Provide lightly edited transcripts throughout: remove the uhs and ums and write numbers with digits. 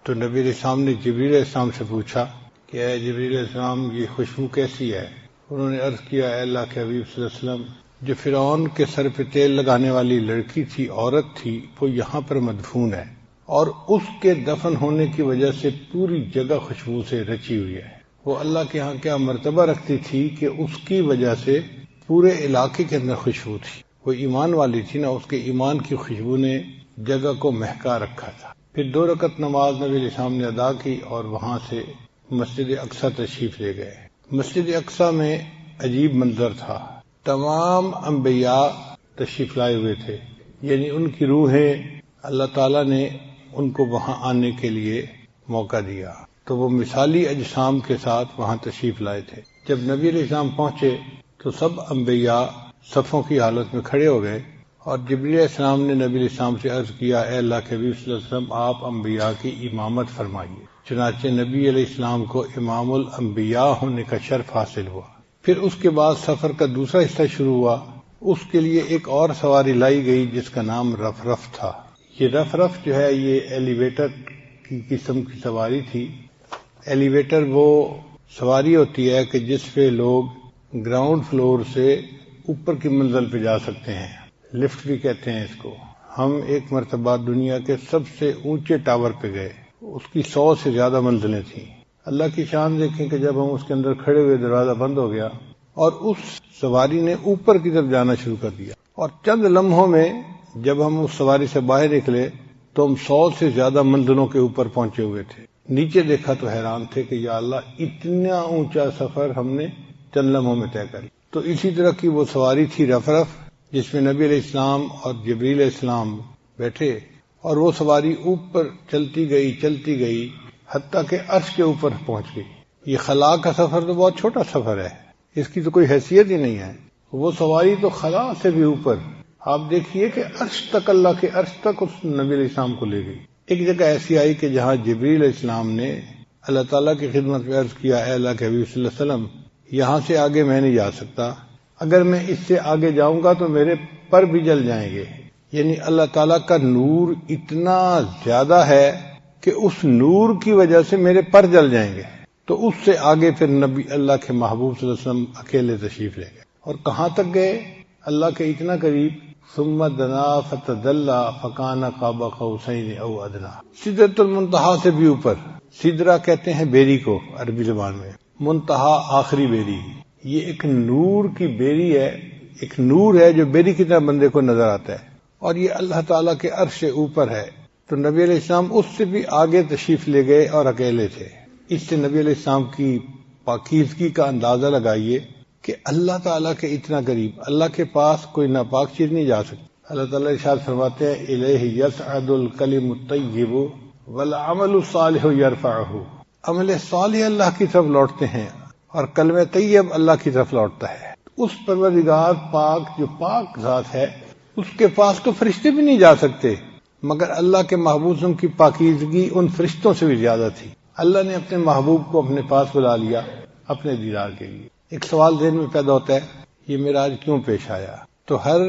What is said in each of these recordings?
تو نبی علیہ السلام نے جبریل علیہ السلام سے پوچھا کہ اے جبریل علیہ السلام یہ خوشبو کیسی ہے؟ انہوں نے عرض کیا اے اللہ کے حبیب صلی اللہ علیہ وسلم جو فرعون کے سر پہ تیل لگانے والی لڑکی تھی، عورت تھی، وہ یہاں پر مدفون ہے اور اس کے دفن ہونے کی وجہ سے پوری جگہ خوشبو سے رچی ہوئی ہے۔ وہ اللہ کے ہاں کیا مرتبہ رکھتی تھی کہ اس کی وجہ سے پورے علاقے کے اندر خوشبو تھی۔ وہ ایمان والی تھی نا، اس کے ایمان کی خوشبو نے جگہ کو مہکا رکھا تھا۔ پھر 2 رکعت نماز نبی علیہ السلام نے ادا کی اور وہاں سے مسجد اقصی تشریف لے گئے۔ مسجد اقصی میں عجیب منظر تھا، تمام انبیاء تشریف لائے ہوئے تھے، یعنی ان کی روحیں اللہ تعالیٰ نے ان کو وہاں آنے کے لیے موقع دیا، تو وہ مثالی اجسام کے ساتھ وہاں تشریف لائے تھے۔ جب نبی علیہ السلام پہنچے تو سب انبیاء صفوں کی حالت میں کھڑے ہو گئے اور جبریل علیہ السلام نے نبی علیہ السلام سے عرض کیا اے اللہ کے حبیب صلی اللہ علیہ وسلم آپ انبیاء کی امامت فرمائیے۔ چنانچہ نبی علیہ السلام کو امام الانبیاء ہونے کا شرف حاصل ہوا۔ پھر اس کے بعد سفر کا دوسرا حصہ شروع ہوا۔ اس کے لیے ایک اور سواری لائی گئی جس کا نام رف رف تھا۔ یہ رف رف جو ہے یہ ایلیویٹر کی قسم کی سواری تھی۔ ایلیویٹر وہ سواری ہوتی ہے کہ جس پہ لوگ گراؤنڈ فلور سے اوپر کی منزل پہ جا سکتے ہیں، لفٹ بھی کہتے ہیں اس کو۔ ہم ایک مرتبہ دنیا کے سب سے اونچے ٹاور پہ گئے، اس کی 100 سے زیادہ منزلیں تھیں۔ اللہ کی شان دیکھیں کہ جب ہم اس کے اندر کھڑے ہوئے دروازہ بند ہو گیا اور اس سواری نے اوپر کی طرف جانا شروع کر دیا، اور چند لمحوں میں جب ہم اس سواری سے باہر نکلے تو ہم 100 سے زیادہ منزلوں کے اوپر پہنچے ہوئے تھے۔ نیچے دیکھا تو حیران تھے کہ یا اللہ اتنا اونچا سفر ہم نے چند لمحوں میں طے کر لیا۔ تو اسی طرح کی وہ سواری تھی رف رف، جس میں نبی علیہ السلام اور جبریل علیہ السلام بیٹھے، اور وہ سواری اوپر چلتی گئی حتیٰ کہ عرش کے اوپر پہنچ گئی۔ یہ خلا کا سفر تو بہت چھوٹا سفر ہے، اس کی تو کوئی حیثیت ہی نہیں ہے۔ وہ سواری تو خلا سے بھی اوپر، آپ دیکھیے کہ عرش تک، اللہ کے عرش تک اس نبی علیہ السلام کو لے گئی۔ ایک جگہ ایسی آئی کہ جہاں جبریل علیہ السلام نے اللہ تعالیٰ کی خدمت میں عرض کیا اے اللہ کے حبیب صلی اللہ علیہ وسلم یہاں سے آگے میں نہیں جا سکتا، اگر میں اس سے آگے جاؤں گا تو میرے پر بھی جل جائیں گے۔ یعنی اللہ تعالیٰ کا نور اتنا زیادہ ہے کہ اس نور کی وجہ سے میرے پر جل جائیں گے۔ تو اس سے آگے پھر نبی اللہ کے محبوب صلی اللہ علیہ وسلم اکیلے تشریف لے گئے، اور کہاں تک گئے؟ اللہ کے اتنا قریب، ثم دنا فتدلی فکان قاب قوسین او ادنی، سدرۃ المنتہا سے بھی اوپر۔ سدرہ کہتے ہیں بیری کو عربی زبان میں، منتہا آخری بیری۔ یہ ایک نور کی بیری ہے، ایک نور ہے جو بیری کی طرح بندے کو نظر آتا ہے، اور یہ اللہ تعالیٰ کے عرش سے اوپر ہے۔ تو نبی علیہ السلام اس سے بھی آگے تشریف لے گئے اور اکیلے تھے۔ اس سے نبی علیہ السلام کی پاکیزگی کا اندازہ لگائیے کہ اللہ تعالیٰ کے اتنا قریب، اللہ کے پاس کوئی ناپاک چیز نہیں جا سکتی۔ اللہ تعالیٰ ارشاد فرماتے ہیں الیہ یصعد الکلم الطیب والعمل الصالح یرفعہ، عمل صالح اللہ کی طرف لوٹتے ہیں اور کلمہ طیب اللہ کی طرف لوٹتا ہے۔ اس پروردگار پاک جو پاک ذات ہے، اس کے پاس تو فرشتے بھی نہیں جا سکتے، مگر اللہ کے محبوب کی پاکیزگی ان فرشتوں سے بھی زیادہ تھی۔ اللہ نے اپنے محبوب کو اپنے پاس بلا لیا اپنے دیدار کے لیے۔ ایک سوال ذہن میں پیدا ہوتا ہے، یہ معراج کیوں پیش آیا؟ تو ہر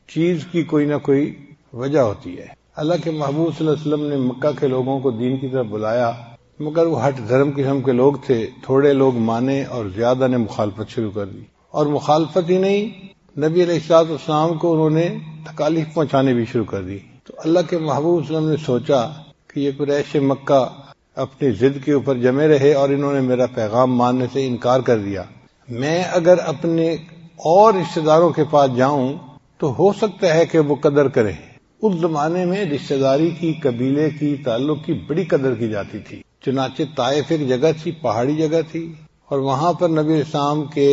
چیز کی کوئی نہ کوئی وجہ ہوتی ہے۔ اللہ کے محبوب صلی اللہ علیہ وسلم نے مکہ کے لوگوں کو دین کی طرف بلایا، مگر وہ ہٹ دھرم قسم کے لوگ تھے، تھوڑے لوگ مانے اور زیادہ نے مخالفت شروع کر دی، اور مخالفت ہی نہیں، نبی علیہ السلام کو انہوں نے تکالیف پہنچانے بھی شروع کر دی۔ تو اللہ کے محبوب صلی اللہ علیہ وسلم نے سوچا کہ یہ قریش مکہ اپنی ضد کے اوپر جمے رہے اور انہوں نے میرا پیغام ماننے سے انکار کر دیا، میں اگر اپنے اور رشتہ داروں کے پاس جاؤں تو ہو سکتا ہے کہ وہ قدر کریں۔ اس زمانے میں رشتہ داری کی، قبیلے کی، تعلق کی بڑی قدر کی جاتی تھی۔ چنانچہ طائف ایک جگہ تھی، پہاڑی جگہ تھی، اور وہاں پر نبی علیہ السلام کے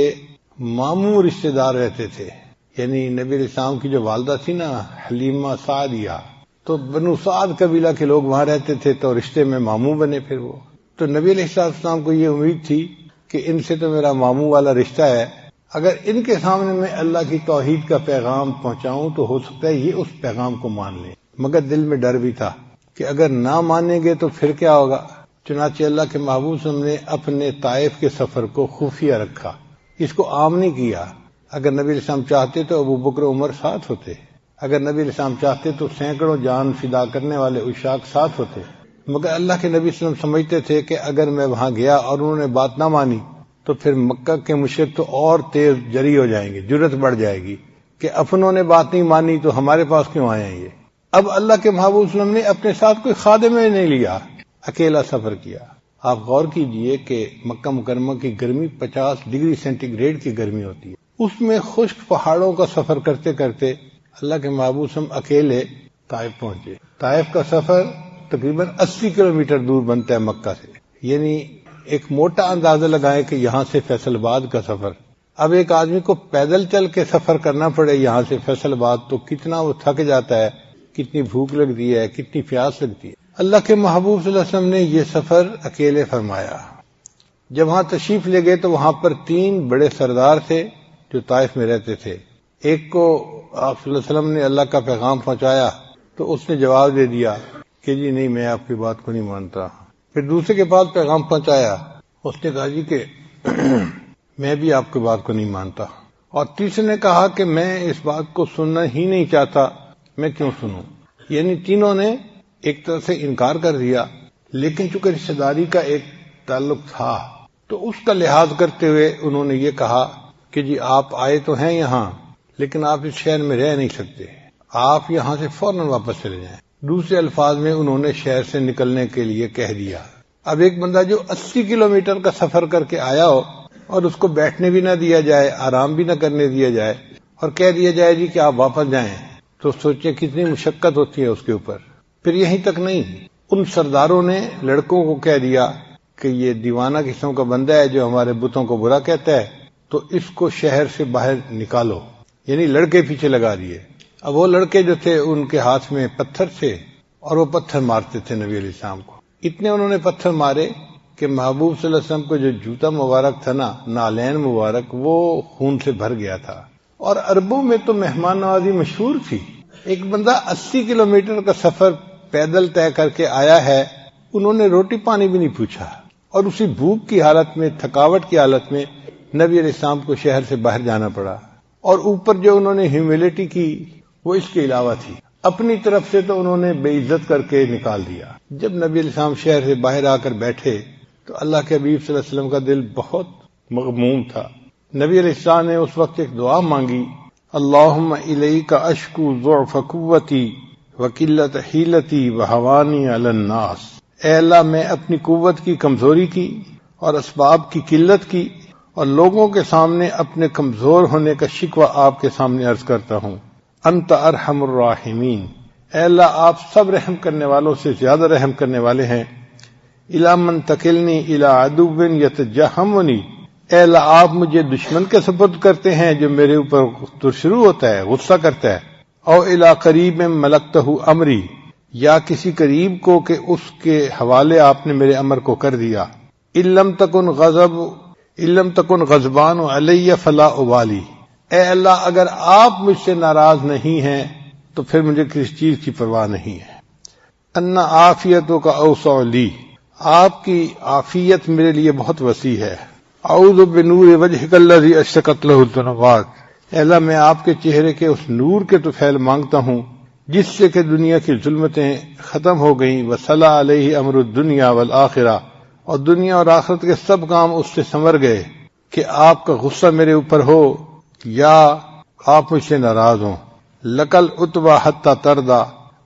ماموں رشتہ دار رہتے تھے، یعنی نبی علیہ السلام کی جو والدہ تھی نا حلیمہ سعدیہ، تو بنو سعد قبیلہ کے لوگ وہاں رہتے تھے، تو رشتے میں ماموں بنے پھر وہ۔ تو نبی علیہ السلام کو یہ امید تھی کہ ان سے تو میرا ماموں والا رشتہ ہے، اگر ان کے سامنے میں اللہ کی توحید کا پیغام پہنچاؤں تو ہو سکتا ہے یہ اس پیغام کو مان لیں، مگر دل میں ڈر بھی تھا کہ اگر نہ مانیں گے تو پھر کیا ہوگا۔ چنانچہ اللہ کے محبوب صلی اللہ علیہ وسلم نے اپنے طائف کے سفر کو خفیہ رکھا، اس کو عام نہیں کیا۔ اگر نبی علیہ السلام چاہتے تو ابو بکر عمر ساتھ ہوتے، اگر نبی علیہ السلام چاہتے تو سینکڑوں جان فدا کرنے والے عشاق ساتھ ہوتے، مگر اللہ کے نبی صلی اللہ علیہ وسلم سمجھتے تھے کہ اگر میں وہاں گیا اور انہوں نے بات نہ مانی تو پھر مکہ کے مشرک تو اور تیز جری ہو جائیں گے، جرت بڑھ جائے گی کہ اپنوں نے بات نہیں مانی تو ہمارے پاس کیوں آئے ہیں یہ۔ اب اللہ کے محبوب صلی اللہ علیہ وسلم نے اپنے ساتھ کوئی خادم نہیں لیا، اکیلا سفر کیا۔ آپ غور کیجئے کہ مکہ مکرمہ کی گرمی 50 ڈگری سینٹی گریڈ کی گرمی ہوتی ہے، اس میں خشک پہاڑوں کا سفر کرتے کرتے اللہ کے محبوب صلی اللہ علیہ وسلم اکیلے طائف پہنچے۔ طائف کا سفر تقریباً 80 کلومیٹر دور بنتا ہے مکہ سے، یعنی ایک موٹا اندازہ لگائیں کہ یہاں سے فیصل آباد کا سفر، اب ایک آدمی کو پیدل چل کے سفر کرنا پڑے یہاں سے فیصل آباد تو کتنا وہ تھک جاتا ہے، کتنی بھوک لگتی ہے، کتنی پیاس لگتی ہے۔ اللہ کے محبوب صلی اللہ علیہ وسلم نے یہ سفر اکیلے فرمایا۔ جب وہاں تشریف لے گئے تو وہاں پر 3 بڑے سردار تھے جو طائف میں رہتے تھے۔ ایک کو آپ صلی اللہ علیہ وسلم نے اللہ کا پیغام پہنچایا تو اس نے جواب دے دیا کہ جی نہیں، میں آپ کی بات کو نہیں مانتا۔ پھر دوسرے کے پاس پیغام پہنچایا، اس نے کہا جی کہ میں بھی آپ کی بات کو نہیں مانتا۔ اور تیسرے نے کہا کہ میں اس بات کو سننا ہی نہیں چاہتا، میں کیوں سنوں۔ یعنی تینوں نے ایک طرح سے انکار کر دیا، لیکن چونکہ رشتہ داری کا ایک تعلق تھا تو اس کا لحاظ کرتے ہوئے انہوں نے یہ کہا کہ جی آپ آئے تو ہیں یہاں، لیکن آپ اس شہر میں رہ نہیں سکتے، آپ یہاں سے فوراً واپس چلے جائیں۔ دوسرے الفاظ میں انہوں نے شہر سے نکلنے کے لیے کہہ دیا۔ اب ایک بندہ جو 80 کلومیٹر کا سفر کر کے آیا ہو اور اس کو بیٹھنے بھی نہ دیا جائے، آرام بھی نہ کرنے دیا جائے اور کہہ دیا جائے جی کہ آپ واپس جائیں، تو سوچیں کتنی مشقت ہوتی ہے اس کے اوپر۔ پھر یہیں تک نہیں، ان سرداروں نے لڑکوں کو کہہ دیا کہ یہ دیوانہ قسم کا بندہ ہے جو ہمارے بتوں کو برا کہتا ہے، تو اس کو شہر سے باہر نکالو، یعنی لڑکے پیچھے لگا دیے۔ اب وہ لڑکے جو تھے ان کے ہاتھ میں پتھر تھے اور وہ پتھر مارتے تھے نبی علیہ السلام کو۔ اتنے انہوں نے پتھر مارے کہ محبوب صلی اللہ علیہ وسلم کو جو جوتا مبارک تھا نا، نالین مبارک، وہ خون سے بھر گیا تھا۔ اور عربوں میں تو مہمان نوازی مشہور تھی۔ ایک بندہ 80 کلومیٹر کا سفر پیدل طے کر کے آیا ہے، انہوں نے روٹی پانی بھی نہیں پوچھا، اور اسی بھوک کی حالت میں، تھکاوٹ کی حالت میں نبی علیہ السلام کو شہر سے باہر جانا پڑا۔ اور اوپر جو انہوں نے ہیوملٹی کی وہ اس کے علاوہ تھی، اپنی طرف سے تو انہوں نے بے عزت کر کے نکال دیا۔ جب نبی علیہ السلام شہر سے باہر آ کر بیٹھے تو اللہ کے حبیب صلی اللہ علیہ وسلم کا دل بہت مغموم تھا۔ نبی علیہ السلام نے اس وقت ایک دعا مانگی، اللہم الیک اشکو ضعف قوتی وقلت حیلتی وہوانی علی الناس۔ اے اللہ، میں اپنی قوت کی کمزوری کی اور اسباب کی قلت کی اور لوگوں کے سامنے اپنے کمزور ہونے کا شکوہ آپ کے سامنے عرض کرتا ہوں۔ انت ارحم الراحمین، اے اللہ آپ سب رحم کرنے والوں سے زیادہ رحم کرنے والے ہیں۔ الی من تکلنی الی عدو یتجہمنی، اے اللہ آپ مجھے دشمن کے سپرد کرتے ہیں جو میرے اوپر شروع ہوتا ہے، غصہ کرتا ہے۔ او الی قریب ملکتہ امری، یا کسی قریب کو کہ اس کے حوالے آپ نے میرے امر کو کر دیا۔ ان لم تکن غضبان علی فلا ابالی، اے اللہ اگر آپ مجھ سے ناراض نہیں ہیں تو پھر مجھے کسی چیز کی پرواہ نہیں ہے۔ ان عافیتوں کا اوسع لی، آپ کی عافیت میرے لیے بہت وسیع ہے۔ اعوذ بنور وجہک الذی اشرقت لہ الظلمات، اے اللہ میں آپ کے چہرے کے اس نور کے طفیل مانگتا ہوں جس سے کہ دنیا کی ظلمتیں ختم ہو گئیں، وصلح علیہ امر الدنیا والآخرہ، اور دنیا اور آخرت کے سب کام اس سے سنور گئے، کہ آپ کا غصہ میرے اوپر ہو یا آپ مجھ سے ناراض ہوں۔ لکل اتبا حتی تردا،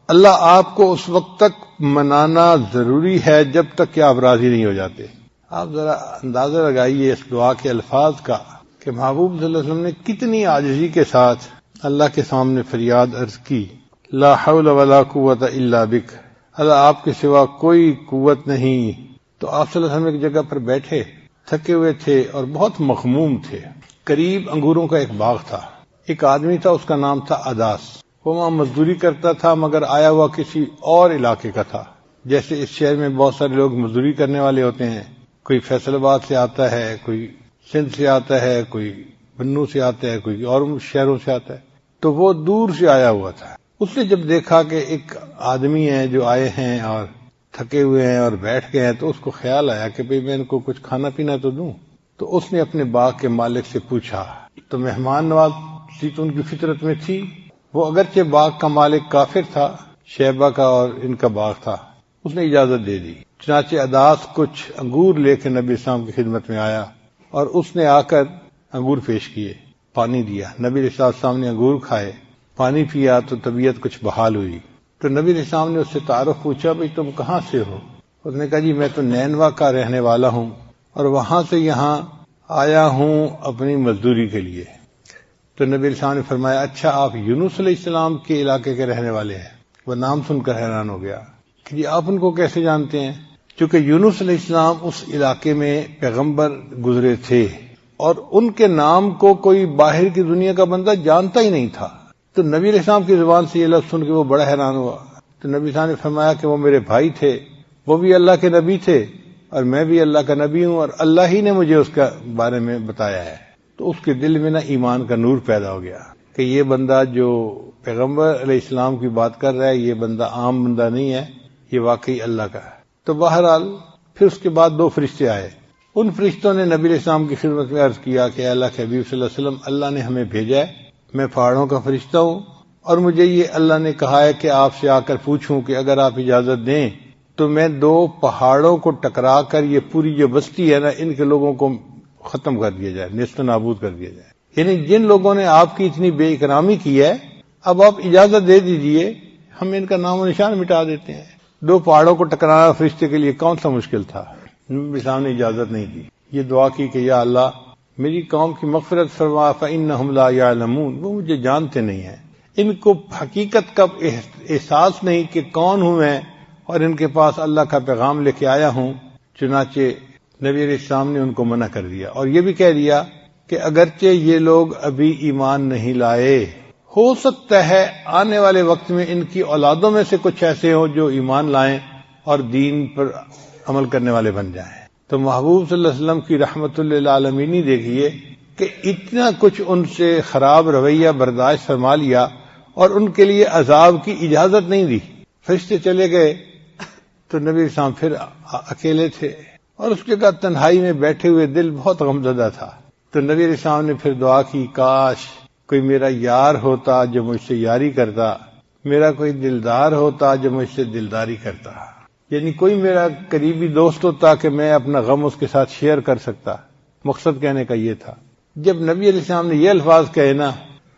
اللہ آپ کو اس وقت تک منانا ضروری ہے جب تک کہ آپ راضی نہیں ہو جاتے۔ آپ ذرا اندازہ لگائیے اس دعا کے الفاظ کا کہ محبوب صلی اللہ علیہ وسلم نے کتنی عاجزی کے ساتھ اللہ کے سامنے فریاد عرض کی، لا حول ولا قوت الا بک، اللہ آپ کے سوا کوئی قوت نہیں۔ تو آپ صلی اللہ علیہ وسلم ایک جگہ پر بیٹھے، تھکے ہوئے تھے اور بہت مغموم تھے۔ قریب انگوروں کا ایک باغ تھا، ایک آدمی تھا، اس کا نام تھا عداس، وہ وہاں مزدوری کرتا تھا مگر آیا ہوا کسی اور علاقے کا تھا۔ جیسے اس شہر میں بہت سارے لوگ مزدوری کرنے والے ہوتے ہیں، کوئی فیصل آباد سے آتا ہے، کوئی سندھ سے آتا ہے، کوئی بنو سے آتا ہے، کوئی اور شہروں سے آتا ہے، تو وہ دور سے آیا ہوا تھا۔ اس نے جب دیکھا کہ ایک آدمی ہے جو آئے ہیں اور تھکے ہوئے ہیں اور بیٹھ گئے ہیں، تو اس کو خیال آیا کہ بھئی میں ان کو کچھ کھانا پینا تو دوں۔ تو اس نے اپنے باغ کے مالک سے پوچھا، تو مہمان نوازی تو ان کی فطرت میں تھی۔ وہ اگرچہ باغ کا مالک کافر تھا، شیبہ کا اور ان کا باغ تھا، اس نے اجازت دے دی۔ چنانچہ عداس کچھ انگور لے کے نبی اسلام کی خدمت میں آیا اور اس نے آ کر انگور پیش کیے، پانی دیا۔ نبی علیہ السلام نے انگور کھائے، پانی پیا تو طبیعت کچھ بحال ہوئی۔ تو نبی علیہ السلام نے اس سے تعارف پوچھا، بھئی تم کہاں سے ہو؟ اس نے کہا جی میں تو نینوا کا رہنے والا ہوں اور وہاں سے یہاں آیا ہوں اپنی مزدوری کے لیے۔ تو نبی علیہ السلام نے فرمایا اچھا آپ یونس علیہ السلام کے علاقے کے رہنے والے ہیں؟ وہ نام سن کر حیران ہو گیا کہ جی آپ ان کو کیسے جانتے ہیں؟ چونکہ یونس علیہ السلام اس علاقے میں پیغمبر گزرے تھے اور ان کے نام کو کوئی باہر کی دنیا کا بندہ جانتا ہی نہیں تھا۔ تو نبی علیہ السلام کی زبان سے یہ لفظ سن کے وہ بڑا حیران ہوا۔ تو نبی صاحب نے فرمایا کہ وہ میرے بھائی تھے، وہ بھی اللہ کے نبی تھے اور میں بھی اللہ کا نبی ہوں، اور اللہ ہی نے مجھے اس کا بارے میں بتایا ہے۔ تو اس کے دل میں ایمان کا نور پیدا ہو گیا کہ یہ بندہ جو پیغمبر علیہ السلام کی بات کر رہا ہے یہ بندہ عام بندہ نہیں ہے، یہ واقعی اللہ کا ہے۔ تو بہرحال پھر اس کے بعد 2 فرشتے آئے۔ ان فرشتوں نے نبی علیہ السلام کی خدمت میں عرض کیا کہ اے اللہ کے حبیب صلی اللہ علیہ وسلم، اللہ نے ہمیں بھیجا ہے، میں پہاڑوں کا فرشتہ ہوں اور مجھے یہ اللہ نے کہا ہے کہ آپ سے آ کر پوچھوں کہ اگر آپ اجازت دیں تو میں 2 پہاڑوں کو ٹکرا کر یہ پوری جو بستی ہے نا ان کے لوگوں کو ختم کر دیا جائے، نیست و نابود کر دیا جائے۔ یعنی جن لوگوں نے آپ کی اتنی بے اکرامی کی ہے اب آپ اجازت دے دیجئے، ہم ان کا نام و نشان مٹا دیتے ہیں۔ 2 پہاڑوں کو ٹکرانا فرشتے کے لیے کون سا مشکل تھا؟ نبی صاحب نے اجازت نہیں دی، یہ دعا کی کہ یا اللہ میری قوم کی مغفرت فرما فإنہم لا یعلمون، وہ مجھے جانتے نہیں ہیں، ان کو حقیقت کا احساس نہیں کہ کون ہوں میں اور ان کے پاس اللہ کا پیغام لے کے آیا ہوں۔ چنانچہ نبی علیہ السلام نے ان کو منع کر دیا اور یہ بھی کہہ دیا کہ اگرچہ یہ لوگ ابھی ایمان نہیں لائے، ہو سکتا ہے آنے والے وقت میں ان کی اولادوں میں سے کچھ ایسے ہوں جو ایمان لائیں اور دین پر عمل کرنے والے بن جائیں۔ تو محبوب صلی اللہ علیہ وسلم کی رحمت للعالمین دیکھیے کہ اتنا کچھ ان سے خراب رویہ برداشت فرما لیا اور ان کے لیے عذاب کی اجازت نہیں دی۔ فرشتے چلے گئے تو نبی اسلام پھر اکیلے تھے اور اس کے بعد تنہائی میں بیٹھے ہوئے دل بہت غمزدہ تھا۔ تو نبی علیہ السلام نے پھر دعا کی کاش کوئی میرا یار ہوتا جو مجھ سے یاری کرتا، میرا کوئی دلدار ہوتا جو مجھ سے دلداری کرتا، یعنی کوئی میرا قریبی دوست ہوتا کہ میں اپنا غم اس کے ساتھ شیئر کر سکتا۔ مقصد کہنے کا یہ تھا۔ جب نبی علیہ السلام نے یہ الفاظ کہے نا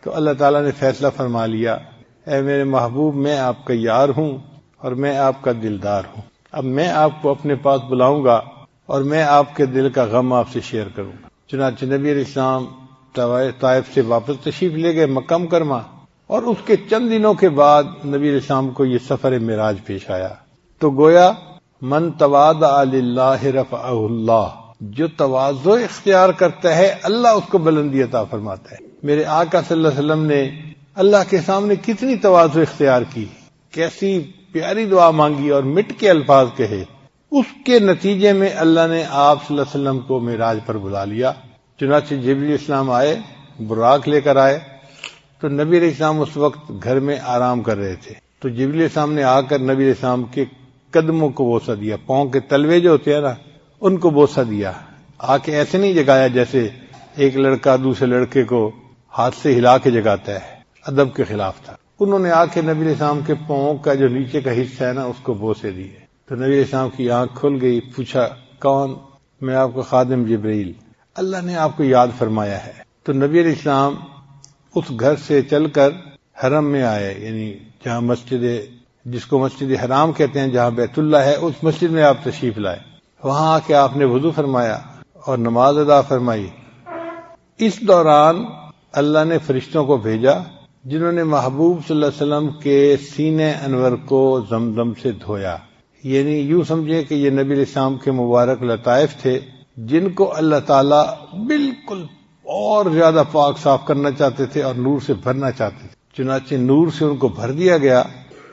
تو اللہ تعالیٰ نے فیصلہ فرما لیا، اے میرے محبوب میں آپ کا یار ہوں اور میں آپ کا دلدار ہوں، اب میں آپ کو اپنے پاس بلاؤں گا اور میں آپ کے دل کا غم آپ سے شیئر کروں گا۔ چنانچہ نبی علیہ السلام طائف سے واپس تشریف لے گئے مکہ مکرمہ، اور اس کے چند دنوں کے بعد نبی علیہ السلام کو یہ سفر معراج پیش آیا۔ تو گویا من تواضع للہ رفعہ اللہ، جو تواضع اختیار کرتا ہے اللہ اس کو بلندی عطا فرماتا ہے۔ میرے آقا صلی اللہ علیہ وسلم نے اللہ کے سامنے کتنی تواضع اختیار کی، کیسی پیاری دعا مانگی اور مٹ کے الفاظ کہے، اس کے نتیجے میں اللہ نے آپ صلی اللہ علیہ وسلم کو معراج پر بلا لیا۔ چنانچہ جبریل علیہ السلام آئے، براق لے کر آئے، تو نبی علیہ السلام اس وقت گھر میں آرام کر رہے تھے۔ تو جبریل علیہ السلام نے آ کر نبی علیہ السلام کے قدموں کو بوسہ دیا، پاؤں کے تلوے جو ہوتے ہیں نا ان کو بوسہ دیا، آ کے ایسے نہیں جگایا جیسے ایک لڑکا دوسرے لڑکے کو ہاتھ سے ہلا کے جگاتا ہے، ادب کے خلاف تھا۔ انہوں نے آ کے نبی علیہ السلام کے پاؤں کا جو نیچے کا حصہ ہے نا اس کو بوسے دیے۔ تو نبی علیہ السلام کی آنکھ کھل گئی، پوچھا کون؟ میں آپ کا خادم جبریل، اللہ نے آپ کو یاد فرمایا ہے۔ تو نبی علیہ السلام اس گھر سے چل کر حرم میں آئے، یعنی جہاں مسجد جس کو مسجد حرام کہتے ہیں، جہاں بیت اللہ ہے، اس مسجد میں آپ تشریف لائے۔ وہاں آ کے آپ نے وضو فرمایا اور نماز ادا فرمائی۔ اس دوران اللہ نے فرشتوں کو بھیجا جنہوں نے محبوب صلی اللہ علیہ وسلم کے سینے انور کو زمزم سے دھویا، یعنی یوں سمجھیں کہ یہ نبی علیہ السلام کے مبارک لطائف تھے جن کو اللہ تعالیٰ بالکل اور زیادہ پاک صاف کرنا چاہتے تھے اور نور سے بھرنا چاہتے تھے۔ چنانچہ نور سے ان کو بھر دیا گیا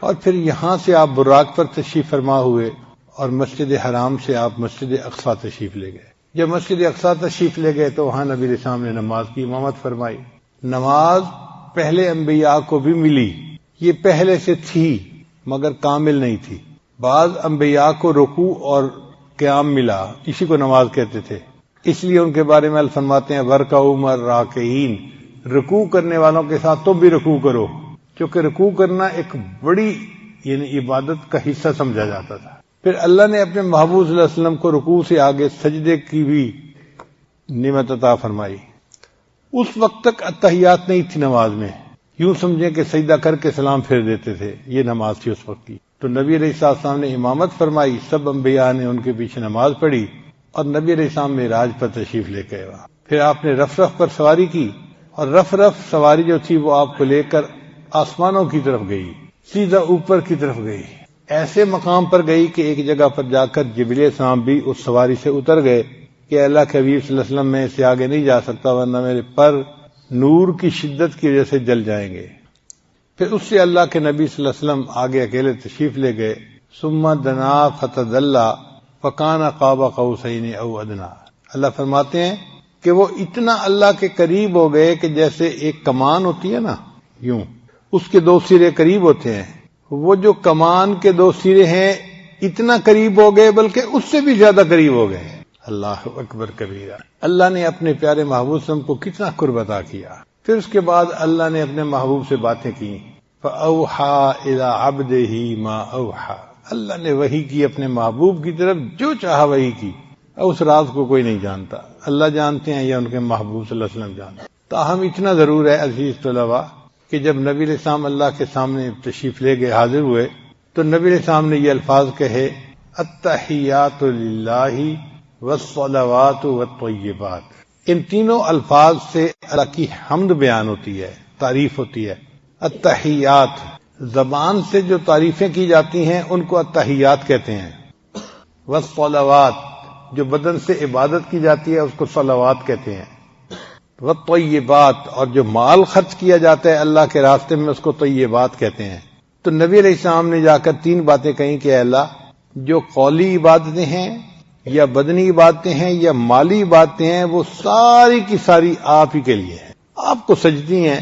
اور پھر یہاں سے آپ براق پر تشریف فرما ہوئے اور مسجد حرام سے آپ مسجد اقصی تشریف لے گئے۔ جب مسجد اقصی تشریف لے گئے تو وہاں نبی علیہ السلام نے نماز کی امامت فرمائی۔ نماز پہلے انبیاء کو بھی ملی، یہ پہلے سے تھی مگر کامل نہیں تھی۔ بعض انبیاء کو رکوع اور قیام ملا، اسی کو نماز کہتے تھے، اس لیے ان کے بارے میں اللہ فرماتے ہیں وَرْكَعُوا مَعَ الرَّاكِعِينَ، رکوع کرنے والوں کے ساتھ تم بھی رکوع کرو، کیونکہ رکوع کرنا ایک بڑی یعنی عبادت کا حصہ سمجھا جاتا تھا۔ پھر اللہ نے اپنے محبوب صلی اللہ علیہ وسلم کو رکوع سے آگے سجدے کی بھی نعمت عطا فرمائی۔ اس وقت تک اتحیات نہیں تھی نماز میں، یوں سمجھیں کہ سجدہ کر کے سلام پھیر دیتے تھے، یہ نماز تھی اس وقت کی۔ تو نبی علیہ السلام نے امامت فرمائی، سب انبیاء نے ان کے پیچھے نماز پڑھی، اور نبی علیہ السلام معراج پر تشریف لے گئے وہاں۔ پھر آپ نے رف رف پر سواری کی، اور رف رف سواری جو تھی وہ آپ کو لے کر آسمانوں کی طرف گئی، سیدھا اوپر کی طرف گئی، ایسے مقام پر گئی کہ ایک جگہ پر جا کر جبریل علیہ السلام بھی اس سواری سے اتر گئے کہ اللہ کے حبیب صلی اللہ علیہ وسلم میں سے آگے نہیں جا سکتا، ورنہ میرے پر نور کی شدت کی وجہ سے جل جائیں گے۔ پھر اس سے اللہ کے نبی صلی اللہ علیہ وسلم آگے اکیلے تشریف لے گئے۔ ثم دنا فتدلى فکان قاب قوسین او ادنی۔ اللہ فرماتے ہیں کہ وہ اتنا اللہ کے قریب ہو گئے کہ جیسے ایک کمان ہوتی ہے نا، یوں اس کے دو سرے قریب ہوتے ہیں، وہ جو کمان کے دو سرے ہیں اتنا قریب ہو گئے، بلکہ اس سے بھی زیادہ قریب ہو گئے۔ اللہ اکبر کبیرہ۔ اللہ نے اپنے پیارے محبوب صلی اللہ علیہ وسلم کو کتنا قرب عطا کیا۔ پھر اس کے بعد اللہ نے اپنے محبوب سے باتیں کی، فَأَوْحَى إِلَىٰ عَبْدِهِ مَا أَوْحَى۔ اللہ نے وحی کی اپنے محبوب کی طرف، جو چاہا وحی کی، اس راز کو کوئی نہیں جانتا، اللہ جانتے ہیں یا ان کے محبوب صلی اللہ علیہ وسلم جانتے ہیں۔ تاہم اتنا ضرور ہے عزیز طلباء کہ جب نبی علیہ السلام اللہ کے سامنے تشریف لے گئے، حاضر ہوئے، تو نبی علیہ السلام نے یہ الفاظ کہے، التحیات للہ والصلوات والطیبات۔ ان تینوں الفاظ سے اللہ کی حمد بیان ہوتی ہے، تعریف ہوتی ہے۔ التحیات، زبان سے جو تعریفیں کی جاتی ہیں ان کو التحیات کہتے ہیں۔ والصلوات، جو بدن سے عبادت کی جاتی ہے اس کو صلوات کہتے ہیں۔ والطیبات، اور جو مال خرچ کیا جاتا ہے اللہ کے راستے میں اس کو طیبات کہتے ہیں۔ تو نبی علیہ السلام نے جا کر تین باتیں کہیں کہ اے اللہ، جو قولی عبادتیں ہیں یا بدنی عبادتیں ہیں یا مالی عبادتیں ہیں، وہ ساری کی ساری آپ ہی کے لیے ہیں، آپ کو سجدی ہیں،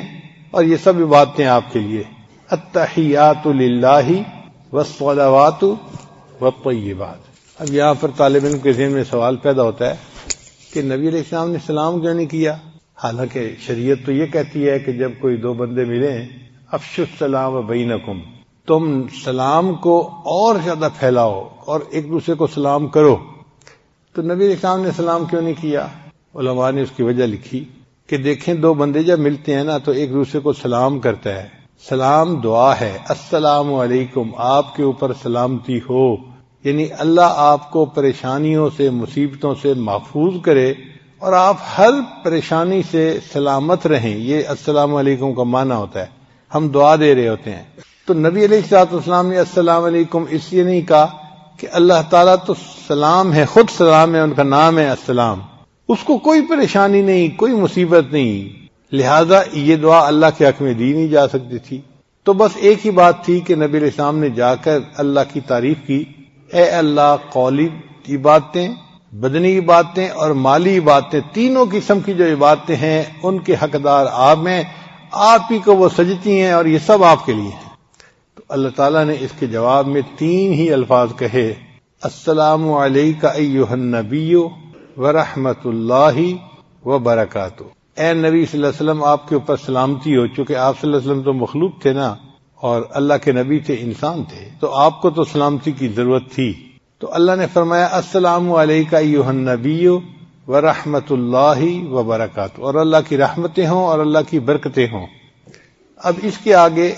اور یہ سب عبادتیں آپ کے لیے۔ التحیات للہ والصلوات والطیبات۔ اب یہاں پر طالب علم کے ذہن میں سوال پیدا ہوتا ہے کہ نبی علیہ السلام نے سلام کیوں نہیں کیا؟ حالانکہ شریعت تو یہ کہتی ہے کہ جب کوئی دو بندے ملیں، افشوا السلام بینکم، تم سلام کو اور زیادہ پھیلاؤ اور ایک دوسرے کو سلام کرو۔ تو نبی علیہ السلام نے سلام کیوں نہیں کیا؟ علماء نے اس کی وجہ لکھی کہ دیکھیں، دو بندے جب ملتے ہیں نا تو ایک دوسرے کو سلام کرتا ہے، سلام دعا ہے، السلام علیکم، آپ کے اوپر سلامتی ہو، یعنی اللہ آپ کو پریشانیوں سے، مصیبتوں سے محفوظ کرے اور آپ ہر پریشانی سے سلامت رہیں، یہ السلام علیکم کا معنی ہوتا ہے، ہم دعا دے رہے ہوتے ہیں۔ تو نبی علیہ الصلوۃ والسلام نے السلام علیکم اس لیے نہیں کہا کہ اللہ تعالیٰ تو سلام ہے، خود سلام ہے، ان کا نام ہے السلام، اس کو کوئی پریشانی نہیں، کوئی مصیبت نہیں، لہذا یہ دعا اللہ کے حق میں دی نہیں جا سکتی تھی۔ تو بس ایک ہی بات تھی کہ نبی علیہ السلام نے جا کر اللہ کی تعریف کی، اے اللہ، قولی عبادتیں، بدنی عبادتیں اور مالی عبادتیں، تینوں قسم کی جو عبادتیں ہیں ان کے حقدار آپ ہیں، آپ ہی کو وہ سجتی ہیں، اور یہ سب آپ کے لیے ہیں۔ تو اللہ تعالیٰ نے اس کے جواب میں تین ہی الفاظ کہے، السلام علیک ایھا النبی ورحمۃ اللہ وبرکاتہ۔ اے نبی صلی اللہ علیہ وسلم، آپ کے اوپر سلامتی ہو، چونکہ آپ صلی اللہ علیہ وسلم تو مخلوق تھے نا، اور اللہ کے نبی تھے، انسان تھے، تو آپ کو تو سلامتی کی ضرورت تھی۔ تو اللہ نے فرمایا السلام علیک ایھا النبی ورحمۃ اللہ وبرکاتہ، اور اللہ کی رحمتیں ہوں اور اللہ کی برکتیں ہوں۔ اب اس کے آگے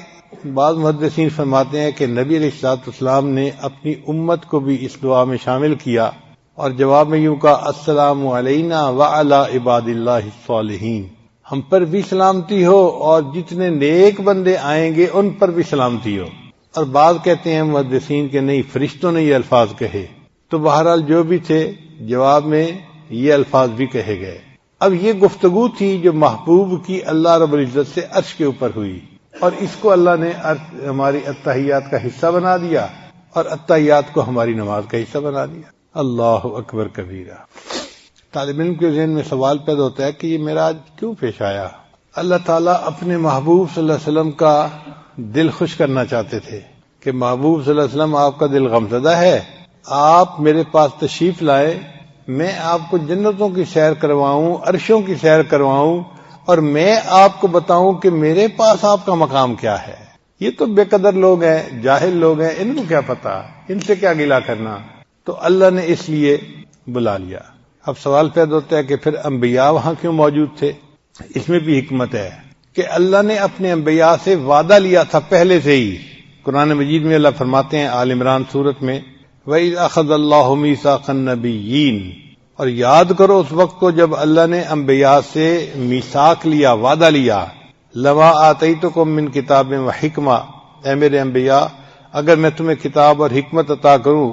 بعض محدثین فرماتے ہیں کہ نبی علیہ الصلوۃ والسلام نے اپنی امت کو بھی اس دعا میں شامل کیا، اور جواب میں یوں کہا، السلام علینا وعلی عباد اللہ الصالحین، ہم پر بھی سلامتی ہو اور جتنے نیک بندے آئیں گے ان پر بھی سلامتی ہو۔ اور بعض کہتے ہیں محدثین کہ نہیں، فرشتوں نے یہ الفاظ کہے۔ تو بہرحال جو بھی تھے، جواب میں یہ الفاظ بھی کہے گئے۔ اب یہ گفتگو تھی جو محبوب کی اللہ رب العزت سے عرش کے اوپر ہوئی، اور اس کو اللہ نے ہماری اتحیات کا حصہ بنا دیا، اور اتحیات کو ہماری نماز کا حصہ بنا دیا۔ اللہ اکبر کبیرہ۔ طالب علم کے ذہن میں سوال پیدا ہوتا ہے کہ یہ معراج کیوں پیش آیا؟ اللہ تعالیٰ اپنے محبوب صلی اللہ علیہ وسلم کا دل خوش کرنا چاہتے تھے کہ محبوب صلی اللہ علیہ وسلم، آپ کا دل غمزدہ ہے، آپ میرے پاس تشریف لائے، میں آپ کو جنتوں کی سیر کرواؤں، عرشوں کی سیر کرواؤں، اور میں آپ کو بتاؤں کہ میرے پاس آپ کا مقام کیا ہے۔ یہ تو بے قدر لوگ ہیں، جاہل لوگ ہیں، ان کو کیا پتا، ان سے کیا گلہ کرنا. تو اللہ نے اس لیے بلا لیا. اب سوال پیدا ہوتا ہے کہ پھر انبیاء وہاں کیوں موجود تھے؟ اس میں بھی حکمت ہے کہ اللہ نے اپنے انبیاء سے وعدہ لیا تھا پہلے سے ہی. قرآن مجید میں اللہ فرماتے ہیں آل عمران سورت میں وَإِذْ أَخَذَ اللَّهُ مِيثَاقَ النَّبِيِّينَ، اور یاد کرو اس وقت کو جب اللہ نے انبیاء سے میثاق لیا، وعدہ لیا. لَمَا آتَيْتُكُم مِّن كِتَابٍ وَحِكْمَةٍ، اے میرے انبیاء اگر میں تمہیں کتاب اور حکمت عطا کروں،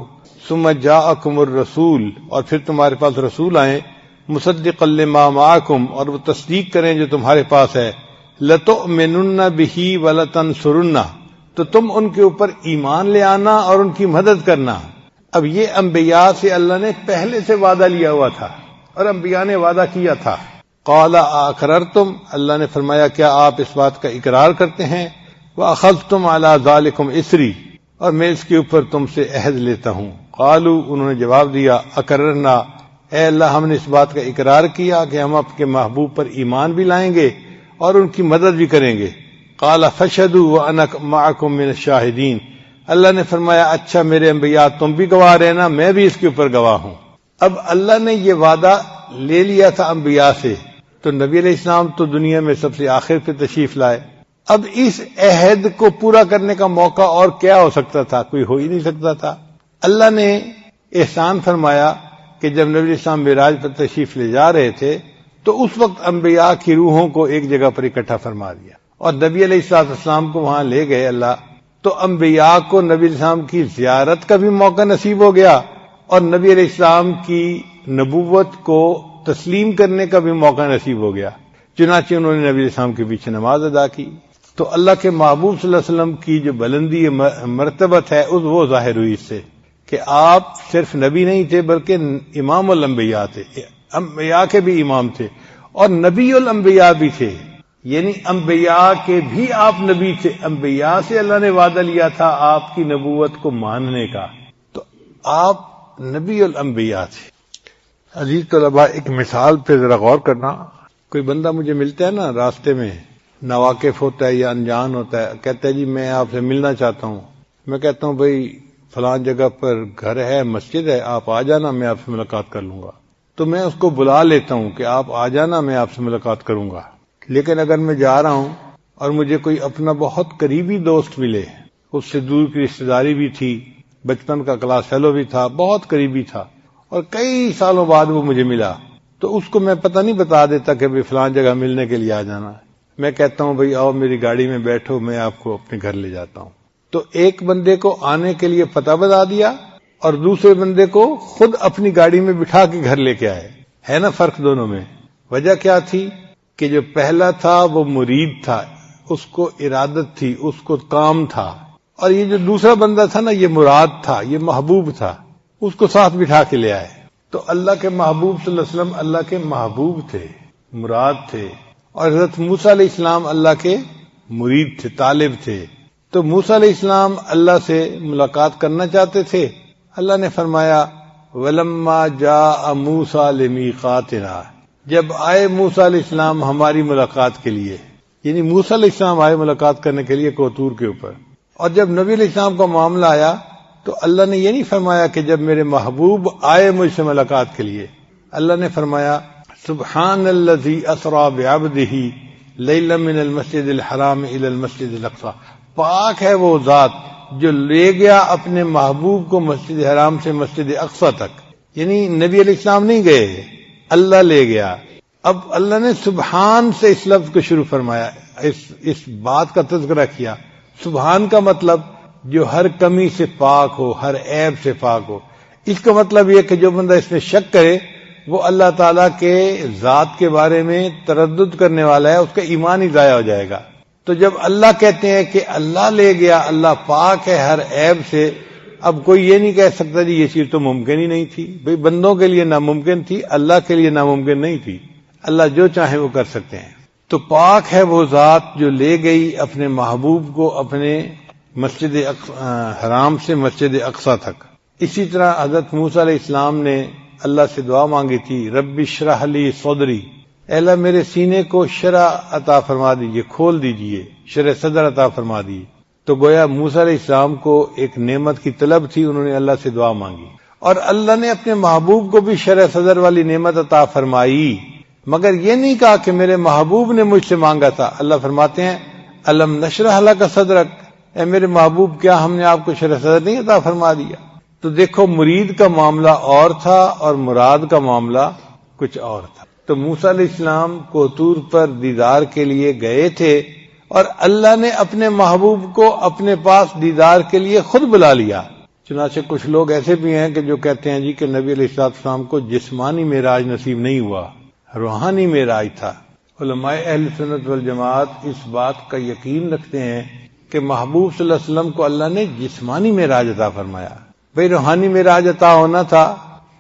ثُمَّ جَاءَكُمُ الرَّسُولُ، اور پھر تمہارے پاس رسول آئیں، مُصَدِّقًا لِّمَا مَعَكُمْ، اور وہ تصدیق کریں جو تمہارے پاس ہے، لَتُؤْمِنُنَّ بِهِ وَلَتَنصُرُنَّهُ، تو تم ان کے اوپر ایمان لے آنا اور ان کی مدد کرنا. اب یہ انبیاء سے اللہ نے پہلے سے وعدہ لیا ہوا تھا اور انبیاء نے وعدہ کیا تھا. قَالَ أَأَقْرَرْتُمْ، اللہ نے فرمایا کیا آپ اس بات کا اقرار کرتے ہیں، وَأَخَذْتُمْ عَلَى ذَلِكُمْ إِصْرِي، اور میں اس کے اوپر تم سے عہد لیتا ہوں. قالوا، انہوں نے جواب دیا، اقررنا، اے اللہ ہم نے اس بات کا اقرار کیا کہ ہم آپ کے محبوب پر ایمان بھی لائیں گے اور ان کی مدد بھی کریں گے. قال فشهدوا وأنا معكم من الشاهدين، اللہ نے فرمایا اچھا میرے انبیاء تم بھی گواہ رہنا، میں بھی اس کے اوپر گواہ ہوں. اب اللہ نے یہ وعدہ لے لیا تھا انبیاء سے، تو نبی علیہ السلام تو دنیا میں سب سے آخر پہ تشریف لائے. اب اس عہد کو پورا کرنے کا موقع اور کیا ہو سکتا تھا؟ کوئی ہو ہی نہیں سکتا تھا. اللہ نے احسان فرمایا کہ جب نبی علیہ السلام معراج پر تشریف لے جا رہے تھے تو اس وقت انبیاء کی روحوں کو ایک جگہ پر اکٹھا فرما دیا اور نبی علیہ السلام کو وہاں لے گئے اللہ. تو انبیاء کو نبی علیہ السلام کی زیارت کا بھی موقع نصیب ہو گیا اور نبی علیہ السلام کی نبوت کو تسلیم کرنے کا بھی موقع نصیب ہو گیا. چنانچہ انہوں نے نبی علیہ السلام کے پیچھے نماز ادا کی. تو اللہ کے محبوب صلی اللہ علیہ وسلم کی جو بلندی مرتبت ہے وہ ظاہر ہوئی اس سے کہ آپ صرف نبی نہیں تھے بلکہ امام الانبیاء تھے، انبیاء کے بھی امام تھے اور نبی الانبیاء بھی تھے، یعنی انبیاء کے بھی آپ نبی تھے. انبیاء سے اللہ نے وعدہ لیا تھا آپ کی نبوت کو ماننے کا، تو آپ نبی الانبیاء تھے. عزیز طلباء، ایک مثال پہ ذرا غور کرنا. کوئی بندہ مجھے ملتا ہے نا راستے میں، ناواقف ہوتا ہے یا انجان ہوتا ہے، کہتا ہے جی میں آپ سے ملنا چاہتا ہوں. میں کہتا ہوں بھئی فلان جگہ پر گھر ہے، مسجد ہے، آپ آ جانا، میں آپ سے ملاقات کر لوں گا. تو میں اس کو بلا لیتا ہوں کہ آپ آ جانا، میں آپ سے ملاقات کروں گا. لیکن اگر میں جا رہا ہوں اور مجھے کوئی اپنا بہت قریبی دوست ملے، اس سے دور کی رشتہ داری بھی تھی، بچپن کا کلاس فیلو بھی تھا، بہت قریبی تھا، اور کئی سالوں بعد وہ مجھے ملا، تو اس کو میں پتہ نہیں بتا دیتا کہ بھئی فلان جگہ ملنے کے لیے آ جانا ہے. میں کہتا ہوں بھئی آؤ میری گاڑی میں بیٹھو، میں آپ کو اپنے گھر لے جاتا ہوں. تو ایک بندے کو آنے کے لیے پتہ بتا دیا اور دوسرے بندے کو خود اپنی گاڑی میں بٹھا کے گھر لے کے آئے. ہے نا فرق دونوں میں؟ وجہ کیا تھی کہ جو پہلا تھا وہ مرید تھا، اس کو ارادت تھی، اس کو کام تھا، اور یہ جو دوسرا بندہ تھا نا یہ مراد تھا، یہ محبوب تھا، اس کو ساتھ بٹھا کے لے آئے. تو اللہ کے محبوب صلی اللہ علیہ وسلم اللہ کے محبوب تھے، مراد تھے، اور حضرت موسیٰ علیہ السلام اللہ کے مرید تھے، طالب تھے. تو موسیٰ علیہ السلام اللہ سے ملاقات کرنا چاہتے تھے. اللہ نے فرمایا وَلَمَّا جَاءَ مُوسَىٰ لِمِيقَاتِنَا، جب آئے موسیٰ علیہ السلام ہماری ملاقات کے لیے، یعنی موسیٰ علیہ السلام آئے ملاقات کرنے کے لیے کوطور کے اوپر. اور جب نبی علیہ السلام کا معاملہ آیا تو اللہ نے یہ نہیں فرمایا کہ جب میرے محبوب آئے مجھ سے ملاقات کے لیے، اللہ نے فرمایا سبحان الذی اسری بعبدہ لیلا من المسجد الحرام الی المسجد الاقصی، پاک ہے وہ ذات جو لے گیا اپنے محبوب کو مسجد حرام سے مسجد اقصی تک. یعنی نبی علیہ السلام نہیں گئے، اللہ لے گیا. اب اللہ نے سبحان سے اس لفظ کو شروع فرمایا، اس بات کا تذکرہ کیا. سبحان کا مطلب جو ہر کمی سے پاک ہو، ہر عیب سے پاک ہو. اس کا مطلب یہ کہ جو بندہ اس میں شک کرے وہ اللہ تعالیٰ کے ذات کے بارے میں تردد کرنے والا ہے، اس کا ایمان ہی ضائع ہو جائے گا. تو جب اللہ کہتے ہیں کہ اللہ لے گیا، اللہ پاک ہے ہر عیب سے، اب کوئی یہ نہیں کہہ سکتا جی یہ چیز تو ممکن ہی نہیں تھی. بھئی بندوں کے لیے ناممکن تھی، اللہ کے لیے ناممکن نہیں تھی. اللہ جو چاہے وہ کر سکتے ہیں. تو پاک ہے وہ ذات جو لے گئی اپنے محبوب کو اپنے مسجد حرام سے مسجد اقصی تک. اسی طرح حضرت موسیٰ علیہ السلام نے اللہ سے دعا مانگی تھی رب اشرح لی صدری، اے اللہ میرے سینے کو شرح عطا فرما دیجئے، کھول دیجئے، شرح صدر عطا فرما دیجئے. تو گویا موسیٰ علیہ السلام کو ایک نعمت کی طلب تھی، انہوں نے اللہ سے دعا مانگی، اور اللہ نے اپنے محبوب کو بھی شرح صدر والی نعمت عطا فرمائی، مگر یہ نہیں کہا کہ میرے محبوب نے مجھ سے مانگا تھا۔ اللہ فرماتے ہیں الم نشرح لک صدرک، اے میرے محبوب کیا ہم نے آپ کو شرح صدر نہیں عطا فرما دیا؟ تو دیکھو مرید کا معاملہ اور تھا اور مراد کا معاملہ کچھ اور تھا۔ تو موسیٰ علیہ السلام کو طور پر دیدار کے لیے گئے تھے اور اللہ نے اپنے محبوب کو اپنے پاس دیدار کے لیے خود بلا لیا۔ چنانچہ کچھ لوگ ایسے بھی ہیں کہ جو کہتے ہیں جی کہ نبی علیہ السلام کو جسمانی معراج نصیب نہیں ہوا، روحانی معراج تھا۔ علماء اہل سنت والجماعت اس بات کا یقین رکھتے ہیں کہ محبوب صلی اللہ علیہ وسلم کو اللہ نے جسمانی معراج عطا فرمایا۔ بھئی روحانی معراج عطا ہونا تھا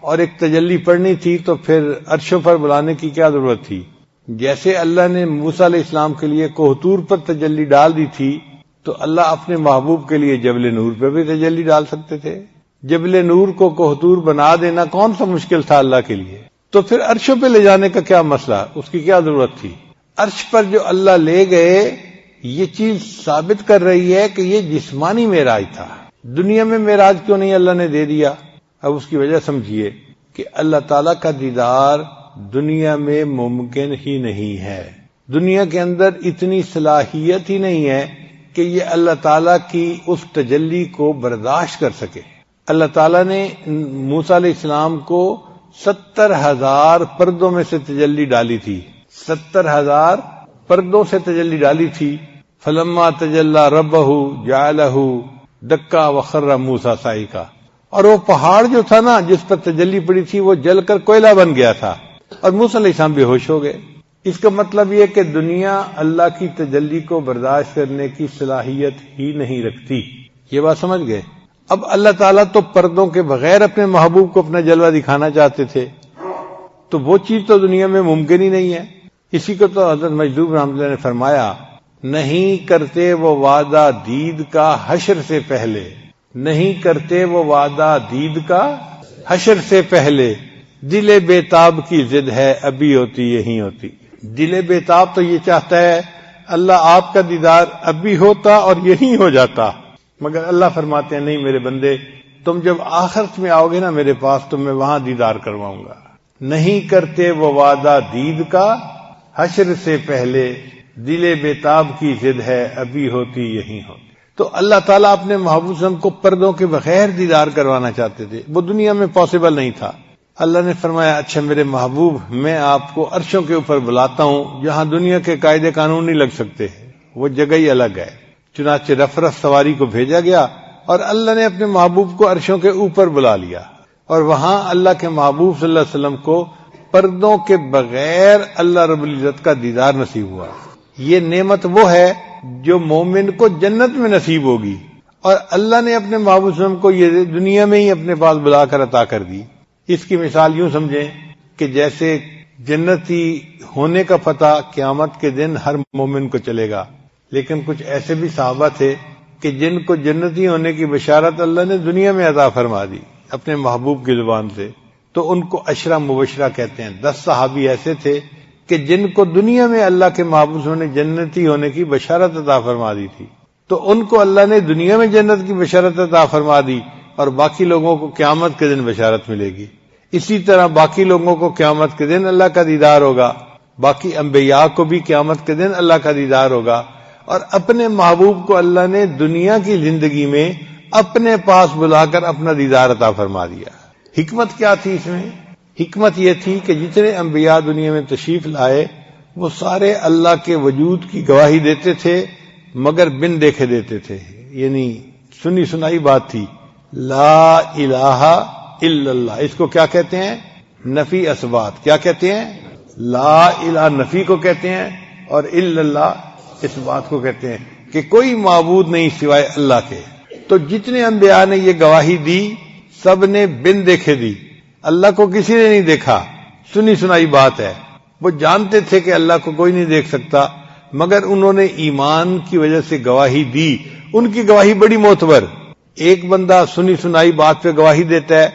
اور ایک تجلی پڑھنی تھی تو پھر عرشوں پر بلانے کی کیا ضرورت تھی؟ جیسے اللہ نے موسیٰ علیہ السلام کے لیے کوہ طور پر تجلی ڈال دی تھی تو اللہ اپنے محبوب کے لیے جبل نور پہ بھی تجلی ڈال سکتے تھے۔ جبل نور کو کوہ طور بنا دینا کون سا مشکل تھا اللہ کے لیے؟ تو پھر عرشوں پہ لے جانے کا کیا مسئلہ، اس کی کیا ضرورت تھی؟ عرش پر جو اللہ لے گئے یہ چیز ثابت کر رہی ہے کہ یہ جسمانی معراج تھا۔ دنیا میں معراج کیوں نہیں اللہ نے دے دیا؟ اب اس کی وجہ سمجھیے کہ اللہ تعالیٰ کا دیدار دنیا میں ممکن ہی نہیں ہے۔ دنیا کے اندر اتنی صلاحیت ہی نہیں ہے کہ یہ اللہ تعالیٰ کی اس تجلی کو برداشت کر سکے۔ اللہ تعالیٰ نے موسیٰ علیہ السلام کو 70,000 پردوں میں سے تجلی ڈالی تھی، 70,000 پردوں سے تجلی ڈالی تھی۔ فلما تجلی ربہ جعلہ دکا وخر موسیٰ صعقا، اور وہ پہاڑ جو تھا نا جس پر تجلی پڑی تھی وہ جل کر کوئلہ بن گیا تھا اور موسیٰ علیہ السلام بے ہوش ہو گئے۔ اس کا مطلب یہ کہ دنیا اللہ کی تجلی کو برداشت کرنے کی صلاحیت ہی نہیں رکھتی۔ یہ بات سمجھ گئے؟ اب اللہ تعالیٰ تو پردوں کے بغیر اپنے محبوب کو اپنا جلوہ دکھانا چاہتے تھے، تو وہ چیز تو دنیا میں ممکن ہی نہیں ہے۔ اسی کو تو حضرت مجذوب رحمۃ اللہ نے فرمایا نہیں کرتے وہ وعدہ دید کا حشر سے پہلے، نہیں کرتے وہ وعدہ دید کا حشر سے پہلے، دل بیتاب کی ضد ہے ابھی ہوتی یہی ہوتی۔ دل بیتاب تو یہ چاہتا ہے اللہ آپ کا دیدار ابھی ہوتا اور یہی ہو جاتا، مگر اللہ فرماتے ہیں نہیں میرے بندے، تم جب آخرت میں آؤ گے نا میرے پاس تو میں وہاں دیدار کرواؤں گا۔ نہیں کرتے وہ وعدہ دید کا حشر سے پہلے، دل بیتاب کی ضد ہے ابھی ہوتی یہی ہوتی۔ تو اللہ تعالیٰ اپنے محبوب صلی اللہ علیہ وسلم کو پردوں کے بغیر دیدار کروانا چاہتے تھے، وہ دنیا میں پاسبل نہیں تھا۔ اللہ نے فرمایا اچھا میرے محبوب میں آپ کو عرشوں کے اوپر بلاتا ہوں جہاں دنیا کے قاعدے قانون نہیں لگ سکتے، وہ جگہ ہی الگ ہے۔ چنانچہ رف رف سواری کو بھیجا گیا اور اللہ نے اپنے محبوب کو عرشوں کے اوپر بلا لیا، اور وہاں اللہ کے محبوب صلی اللہ علیہ وسلم کو پردوں کے بغیر اللہ رب العزت کا دیدار نصیب ہوا۔ یہ نعمت وہ ہے جو مومن کو جنت میں نصیب ہوگی، اور اللہ نے اپنے محبوب صلی اللہ علیہ وسلم کو یہ دنیا میں ہی اپنے پاس بلا کر عطا کر دی۔ اس کی مثال یوں سمجھیں کہ جیسے جنتی ہونے کا پتہ قیامت کے دن ہر مومن کو چلے گا، لیکن کچھ ایسے بھی صحابہ تھے کہ جن کو جنتی ہونے کی بشارت اللہ نے دنیا میں عطا فرما دی اپنے محبوب کی زبان سے، تو ان کو عشرہ مبشرہ کہتے ہیں۔ 10 صحابی ایسے تھے کہ جن کو دنیا میں اللہ کے محبوب نے جنتی ہونے کی بشارت عطا فرما دی تھی، تو ان کو اللہ نے دنیا میں جنت کی بشارت عطا فرما دی، اور باقی لوگوں کو قیامت کے دن بشارت ملے گی۔ اسی طرح باقی لوگوں کو قیامت کے دن اللہ کا دیدار ہوگا، باقی انبیاء کو بھی قیامت کے دن اللہ کا دیدار ہوگا، اور اپنے محبوب کو اللہ نے دنیا کی زندگی میں اپنے پاس بلا کر اپنا دیدار عطا فرما دیا۔ حکمت کیا تھی اس میں؟ حکمت یہ تھی کہ جتنے انبیاء دنیا میں تشریف لائے وہ سارے اللہ کے وجود کی گواہی دیتے تھے، مگر بن دیکھے دیتے تھے، یعنی سنی سنائی بات تھی۔ لا الہ الا اللہ، اس کو کیا کہتے ہیں؟ نفی اثبات۔ کیا کہتے ہیں؟ لا الہ نفی کو کہتے ہیں، اور الا اللہ اس بات کو کہتے ہیں کہ کوئی معبود نہیں سوائے اللہ کے۔ تو جتنے انبیاء نے یہ گواہی دی سب نے بن دیکھے دی، اللہ کو کسی نے نہیں دیکھا، سنی سنائی بات ہے۔ وہ جانتے تھے کہ اللہ کو کوئی نہیں دیکھ سکتا، مگر انہوں نے ایمان کی وجہ سے گواہی دی۔ ان کی گواہی بڑی معتبر۔ ایک بندہ سنی سنائی بات پہ گواہی دیتا ہے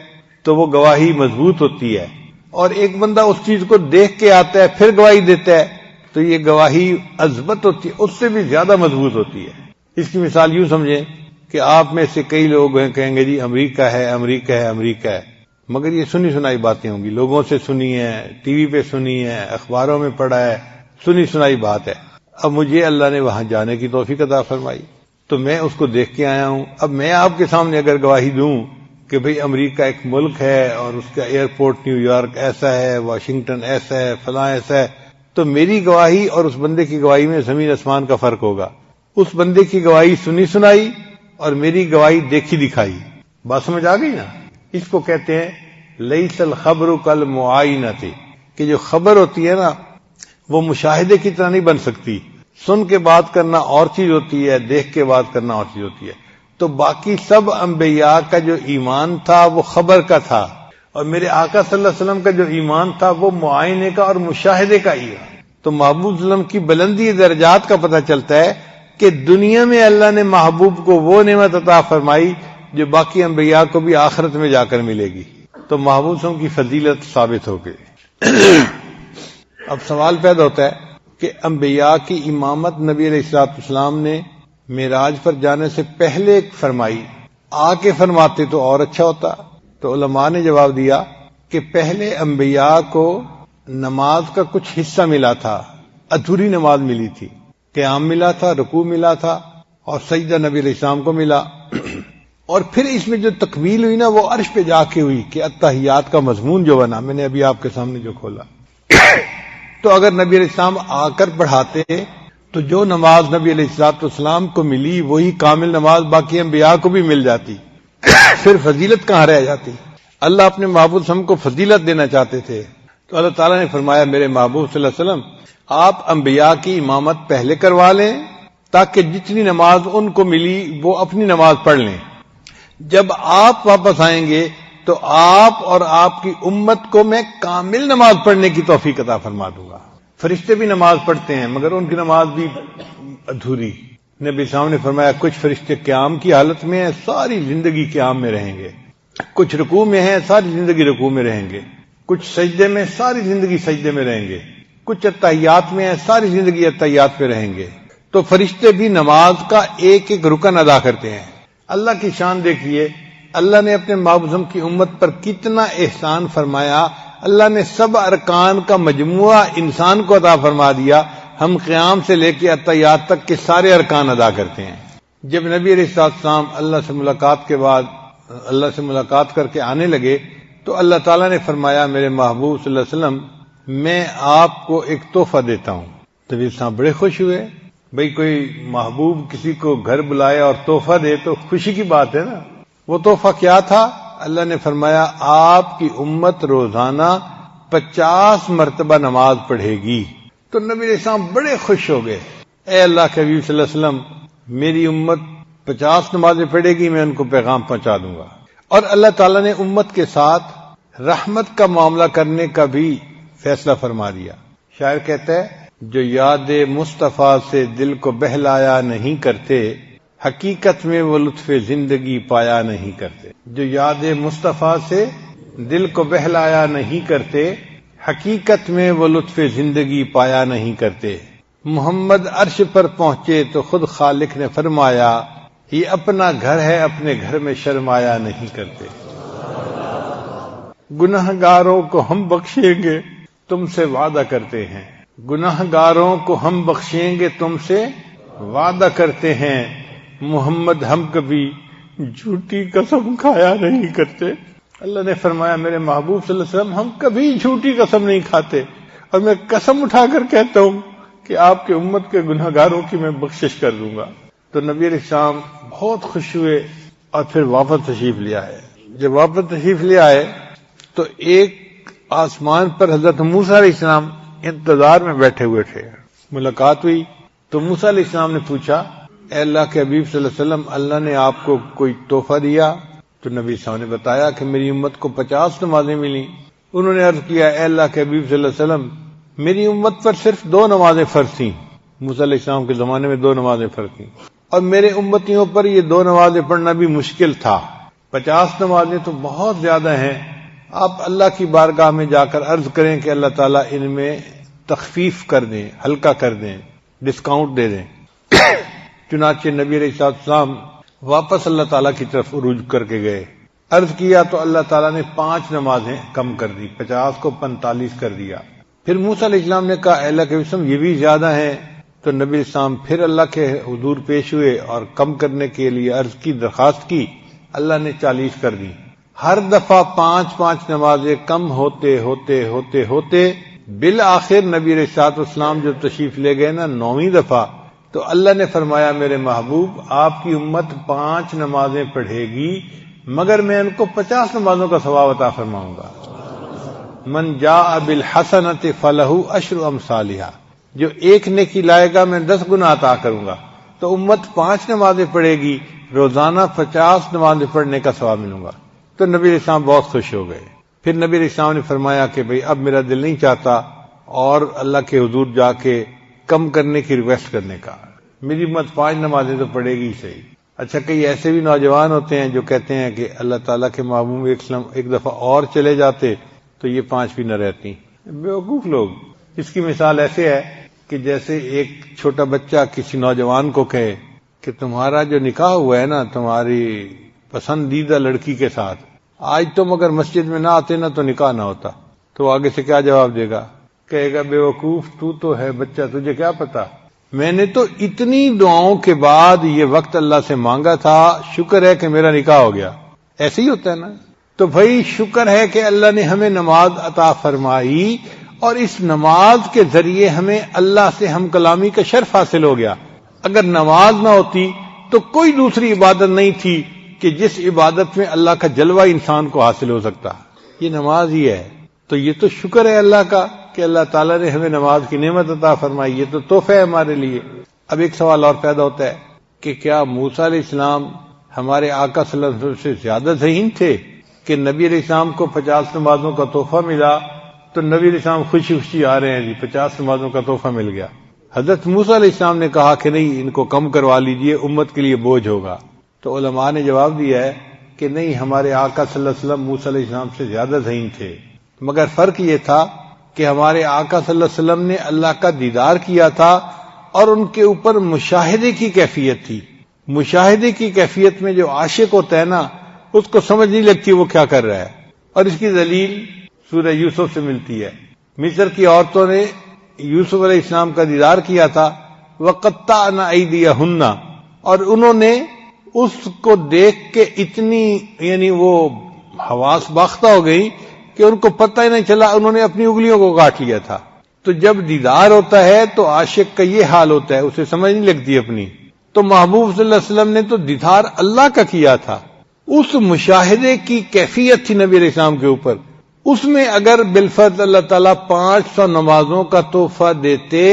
تو وہ گواہی مضبوط ہوتی ہے، اور ایک بندہ اس چیز کو دیکھ کے آتا ہے پھر گواہی دیتا ہے تو یہ گواہی اثبت ہوتی ہے، اس سے بھی زیادہ مضبوط ہوتی ہے۔ اس کی مثال یوں سمجھیں کہ آپ میں سے کئی لوگ ہیں کہیں گے جی امریکہ ہے امریکہ ہے امریکہ ہے، مگر یہ سنی سنائی باتیں ہوں گی، لوگوں سے سنی ہے، ٹی وی پہ سنی ہے، اخباروں میں پڑھا ہے، سنی سنائی بات ہے۔ اب مجھے اللہ نے وہاں جانے کی توفیق عطا فرمائی تو میں اس کو دیکھ کے آیا ہوں۔ اب میں آپ کے سامنے اگر گواہی دوں کہ بھئی امریکہ ایک ملک ہے اور اس کا ایئرپورٹ نیو یارک ایسا ہے، واشنگٹن ایسا ہے، فلاں ایسا ہے، تو میری گواہی اور اس بندے کی گواہی میں زمین آسمان کا فرق ہوگا۔ اس بندے کی گواہی سنی سنائی اور میری گواہی دیکھی دکھائی۔ بات سمجھ آ گئی نا؟ اس کو کہتے ہیں لیس الخبر کالمعائنۃ، کہ جو خبر ہوتی ہے نا وہ مشاہدے کی طرح نہیں بن سکتی۔ سن کے بات کرنا اور چیز ہوتی ہے، دیکھ کے بات کرنا اور چیز ہوتی ہے۔ تو باقی سب انبیاء کا جو ایمان تھا وہ خبر کا تھا، اور میرے آقا صلی اللہ علیہ وسلم کا جو ایمان تھا وہ معائنے کا اور مشاہدے کا ہی ہے۔ تو محبوب صلی اللہ علیہ وسلم کی بلندی درجات کا پتہ چلتا ہے کہ دنیا میں اللہ نے محبوب کو وہ نعمت عطا فرمائی جو باقی انبیاء کو بھی آخرت میں جا کر ملے گی۔ تو محبوب صلی اللہ علیہ وسلم کی فضیلت ثابت ہو گئی۔ اب سوال پیدا ہوتا ہے کہ انبیاء کی امامت نبی علیہ الصلوۃ والسلام نے معراج پر جانے سے پہلے فرمائی، آ کے فرماتے تو اور اچھا ہوتا۔ تو علماء نے جواب دیا کہ پہلے انبیاء کو نماز کا کچھ حصہ ملا تھا، ادھوری نماز ملی تھی، قیام ملا تھا، رکوع ملا تھا، اور سجدہ نبی علیہ السلام کو ملا، اور پھر اس میں جو تکمیل ہوئی نا وہ عرش پہ جا کے ہوئی کہ اتحیات کا مضمون جو بنا، میں نے ابھی آپ کے سامنے جو کھولا۔ تو اگر نبی علیہ السلام آ کر پڑھاتے تو جو نماز نبی علیہ الصلوۃ والسلام کو ملی وہی کامل نماز باقی انبیاء کو بھی مل جاتی، پھر فضیلت کہاں رہ جاتی؟ اللہ اپنے محبوب ہم کو فضیلت دینا چاہتے تھے، تو اللہ تعالیٰ نے فرمایا میرے محبوب صلی اللہ علیہ وسلم آپ انبیاء کی امامت پہلے کروا لیں تاکہ جتنی نماز ان کو ملی وہ اپنی نماز پڑھ لیں، جب آپ واپس آئیں گے تو آپ اور آپ کی امت کو میں کامل نماز پڑھنے کی توفیق عطا فرما دوں گا۔ فرشتے بھی نماز پڑھتے ہیں مگر ان کی نماز بھی ادھوری۔ نبی صاحب نے فرمایا کچھ فرشتے قیام کی حالت میں ہیں، ساری زندگی قیام میں رہیں گے، کچھ رکوع میں ہیں، ساری زندگی رکوع میں رہیں گے، کچھ سجدے میں، ساری زندگی سجدے میں رہیں گے، کچھ اتحیات میں ہیں، ساری زندگی اتحیات پہ رہیں گے۔ تو فرشتے بھی نماز کا ایک ایک رکن ادا کرتے ہیں۔ اللہ کی شان دیکھیے، اللہ نے اپنے محبوب کی امت پر کتنا احسان فرمایا، اللہ نے سب ارکان کا مجموعہ انسان کو عطا فرما دیا، ہم قیام سے لے کے اتحیات تک کے سارے ارکان ادا کرتے ہیں۔ جب نبی علیہ السلام اللہ سے ملاقات کے بعد اللہ سے ملاقات کر کے آنے لگے تو اللہ تعالیٰ نے فرمایا میرے محبوب صلی اللہ علیہ وسلم میں آپ کو ایک تحفہ دیتا ہوں۔ تو نبی صاحب بڑے خوش ہوئے، بھئی کوئی محبوب کسی کو گھر بلائے اور تحفہ دے تو خوشی کی بات ہے نا۔ وہ تحفہ کیا تھا؟ اللہ نے فرمایا آپ کی امت روزانہ 50 مرتبہ نماز پڑھے گی۔ تو نبی علیہ السلام بڑے خوش ہو گئے، اے اللہ کے حبیب صلی اللہ علیہ وسلم میری امت 50 نمازیں پڑھے گی، میں ان کو پیغام پہنچا دوں گا۔ اور اللہ تعالیٰ نے امت کے ساتھ رحمت کا معاملہ کرنے کا بھی فیصلہ فرما دیا۔ شاعر کہتا ہے جو یاد مصطفیٰ سے دل کو بہلایا نہیں کرتے، حقیقت میں وہ لطف زندگی پایا نہیں کرتے۔ جو یاد مصطفیٰ سے دل کو بہلایا نہیں کرتے، حقیقت میں وہ لطف زندگی پایا نہیں کرتے۔ محمد عرش پر پہنچے تو خود خالق نے فرمایا یہ اپنا گھر ہے، اپنے گھر میں شرمایا نہیں کرتے۔ گناہگاروں کو ہم بخشیں گے تم سے وعدہ کرتے ہیں، گناہگاروں کو ہم بخشیں گے تم سے وعدہ کرتے ہیں، محمد ہم کبھی جھوٹی قسم کھایا نہیں کرتے۔ اللہ نے فرمایا میرے محبوب صلی اللہ علیہ وسلم ہم کبھی جھوٹی قسم نہیں کھاتے، اور میں قسم اٹھا کر کہتا ہوں کہ آپ کے امت کے گناہگاروں کی میں بخشش کر دوں گا۔ تو نبی علیہ السلام بہت خوش ہوئے اور پھر واپس تشریف لے آئے۔ جب واپس تشریف لے آئے تو ایک آسمان پر حضرت موسیٰ علیہ السلام انتظار میں بیٹھے ہوئے تھے۔ ملاقات ہوئی تو موسیٰ علیہ السلام نے پوچھا اے اللہ کے حبیب صلی اللہ علیہ وسلم اللہ نے آپ کو کوئی تحفہ دیا؟ تو نبی صاحب نے بتایا کہ میری امت کو 50 نمازیں ملیں۔ انہوں نے عرض کیا اے اللہ کے حبیب صلی اللہ علیہ وسلم میری امت پر صرف 2 نمازیں فرض تھیں، موسیٰ علیہ السلام کے زمانے میں 2 نمازیں فرض تھیں، اور میرے امتیوں پر یہ 2 نمازیں پڑھنا بھی مشکل تھا، 50 نمازیں تو بہت زیادہ ہیں۔ آپ اللہ کی بارگاہ میں جا کر عرض کریں کہ اللہ تعالیٰ ان میں تخفیف کر دیں، ہلکا کر دیں، ڈسکاؤنٹ دے دیں۔ چنانچہ نبی علیہ السلام واپس اللہ تعالیٰ کی طرف عروج کر کے گئے. عرض کیا تو اللہ تعالیٰ نے 5 نمازیں کم کر دی، 50 کو 45 کر دیا. پھر موسیٰ علیہ السلام نے کہا اے اللہ کے رسول یہ بھی زیادہ ہیں. تو نبی علیہ السلام پھر اللہ کے حضور پیش ہوئے اور کم کرنے کے لیے عرض کی، درخواست کی. اللہ نے 40 کر دی. ہر دفعہ 5 نمازیں کم ہوتے ہوتے ہوتے ہوتے بالآخر نبی علیہ السلام جو تشریف لے گئے نا 9ویں دفعہ، تو اللہ نے فرمایا میرے محبوب آپ کی امت 5 نمازیں پڑھے گی مگر میں ان کو 50 نمازوں کا ثواب عطا فرماؤں گا. من جاء بالحسنۃ فلہ عشر امثالھا، جو ایک نیکی لائے گا میں 10 گنا عطا کروں گا. تو امت 5 نمازیں پڑھے گی، روزانہ 50 نمازیں پڑھنے کا ثواب ملوں گا. تو نبی علیہ السلام بہت خوش ہو گئے. پھر نبی علیہ السلام نے فرمایا کہ بھئی اب میرا دل نہیں چاہتا اور اللہ کے حضور جا کے کم کرنے کی ریکویسٹ کرنے کا. میری امت 5 نمازیں تو پڑھے گی صحیح. اچھا کئی ایسے بھی نوجوان ہوتے ہیں جو کہتے ہیں کہ اللہ تعالیٰ کے محبوب ایک دفعہ اور چلے جاتے تو یہ 5 بھی نہ رہتی. بیوقوف لوگ. اس کی مثال ایسے ہے کہ جیسے ایک چھوٹا بچہ کسی نوجوان کو کہے کہ تمہارا جو نکاح ہوا ہے نا تمہاری پسندیدہ لڑکی کے ساتھ، آج تم اگر مسجد میں نہ آتے نا تو نکاح نہ ہوتا. تو آگے سے کیا جواب دے گا؟ کہے گا بیوقوف تو ہے بچہ، تجھے کیا پتا، میں نے تو اتنی دعاؤں کے بعد یہ وقت اللہ سے مانگا تھا، شکر ہے کہ میرا نکاح ہو گیا. ایسے ہی ہوتا ہے نا. تو بھائی شکر ہے کہ اللہ نے ہمیں نماز عطا فرمائی اور اس نماز کے ذریعے ہمیں اللہ سے ہم کلامی کا شرف حاصل ہو گیا. اگر نماز نہ ہوتی تو کوئی دوسری عبادت نہیں تھی کہ جس عبادت میں اللہ کا جلوہ انسان کو حاصل ہو سکتا. یہ نماز ہی ہے. تو یہ تو شکر ہے اللہ کا کہ اللہ تعالیٰ نے ہمیں نماز کی نعمت عطا فرمائی. یہ تو تحفہ ہے ہمارے لیے. اب ایک سوال اور پیدا ہوتا ہے کہ کیا موسیٰ علیہ السلام ہمارے آقا صلی اللہ علیہ وسلم سے زیادہ ذہین تھے کہ نبی علیہ السلام کو 50 نمازوں کا تحفہ ملا تو نبی علیہ السلام خوشی خوشی آ رہے ہیں جی 50 نمازوں کا تحفہ مل گیا. حضرت موسیٰ علیہ السلام نے کہا کہ نہیں ان کو کم کروا لیجئے، امت کے لیے بوجھ ہوگا. تو علماء نے جواب دیا ہے کہ نہیں، ہمارے آقا صلی اللہ علیہ وسلم موسیٰ علیہ السلام سے زیادہ ذہین تھے، مگر فرق یہ تھا کہ ہمارے آقا صلی اللہ علیہ وسلم نے اللہ کا دیدار کیا تھا اور ان کے اوپر مشاہدے کی کیفیت تھی. مشاہدے کی کیفیت میں جو عاشق ہوتا ہے نا اس کو سمجھ نہیں لگتی وہ کیا کر رہا ہے. اور اس کی دلیل سورہ یوسف سے ملتی ہے. مصر کی عورتوں نے یوسف علیہ السلام کا دیدار کیا تھا، وَقَطَّعْنَ أَيْدِيَهُنَّ، اور انہوں نے اس کو دیکھ کے اتنی یعنی وہ حواس باختہ ہو گئی کہ ان کو پتہ ہی نہیں چلا، انہوں نے اپنی انگلیوں کو کاٹ لیا تھا. تو جب دیدار ہوتا ہے تو عاشق کا یہ حال ہوتا ہے، اسے سمجھ نہیں لگتی اپنی. تو محبوب صلی اللہ علیہ وسلم نے تو دیدار اللہ کا کیا تھا، اس مشاہدے کی کیفیت تھی نبی علیہ السلام کے اوپر. اس میں اگر بالفرض اللہ تعالیٰ 500 نمازوں کا تحفہ دیتے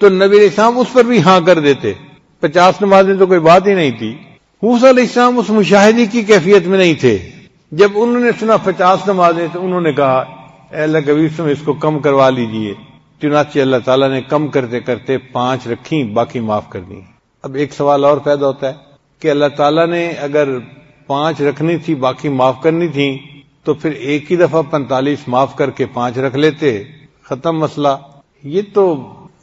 تو نبی علیہ السلام اس پر بھی ہاں کر دیتے. 50 نمازیں تو کوئی بات ہی نہیں تھی. موسیٰ علیہ السلام اس مشاہدے کی کیفیت میں نہیں تھے. جب انہوں نے سنا 50 نمازیں تو انہوں نے کہا اے اللہ کے رسول اس کو کم کروا لیجئے. چنانچہ اللہ تعالیٰ نے کم کرتے کرتے 5 رکھیں، باقی معاف کر دی. اب ایک سوال اور پیدا ہوتا ہے کہ اللہ تعالیٰ نے اگر 5 رکھنی تھی باقی معاف کرنی تھی تو پھر ایک ہی دفعہ 45 معاف کر کے 5 رکھ لیتے، ختم مسئلہ. یہ تو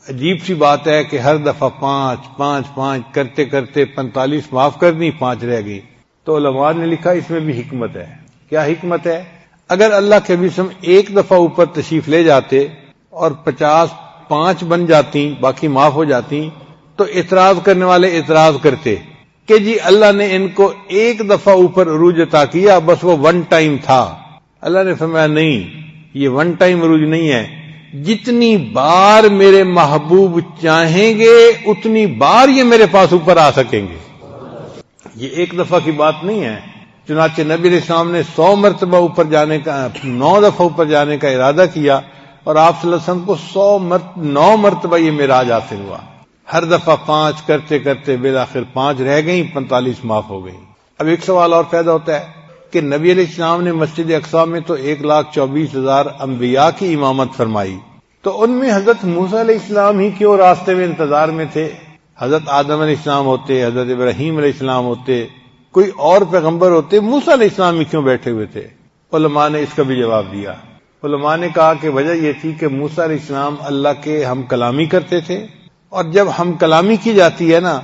عجیب سی بات ہے کہ ہر دفعہ 5 کرتے کرتے 45 معاف کر دی، 5 رہ گئی. تو علماء نے لکھا اس میں بھی حکمت ہے. کیا حکمت ہے؟ اگر اللہ کے نبی ایک دفعہ اوپر تشریف لے جاتے اور 5 بن جاتی باقی معاف ہو جاتی تو اعتراض کرنے والے اعتراض کرتے کہ جی اللہ نے ان کو ایک دفعہ اوپر عروج عطا کیا، بس وہ 1 ٹائم تھا. اللہ نے فرمایا نہیں، یہ 1 ٹائم عروج نہیں ہے، جتنی بار میرے محبوب چاہیں گے اتنی بار یہ میرے پاس اوپر آ سکیں گے. یہ ایک دفعہ کی بات نہیں ہے. چنانچہ نبی علیہ السلام نے 100 مرتبہ اوپر جانے کا 9 دفعہ اوپر جانے کا ارادہ کیا اور آپ صلی اللہ علیہ وسلم کو 9 مرتبہ یہ معراج حاصل ہوا. ہر دفعہ 5 کرتے کرتے بالآخر 5 رہ گئیں، 45 معاف ہو گئیں. اب ایک سوال اور پیدا ہوتا ہے کہ نبی علیہ السلام نے مسجد اقصی میں تو 1,24,000 انبیاء کی امامت فرمائی، تو ان میں حضرت موسیٰ علیہ السلام ہی کیوں راستے میں انتظار میں تھے؟ حضرت آدم علیہ السلام ہوتے، حضرت ابراہیم علیہ السلام ہوتے، کوئی اور پیغمبر ہوتے، موسیٰ علیہ السلام ہی کیوں بیٹھے ہوئے تھے؟ علماء نے اس کا بھی جواب دیا. علماء نے کہا کہ وجہ یہ تھی کہ موسیٰ علیہ السلام اللہ کے ہم کلامی کرتے تھے، اور جب ہم کلامی کی جاتی ہے نا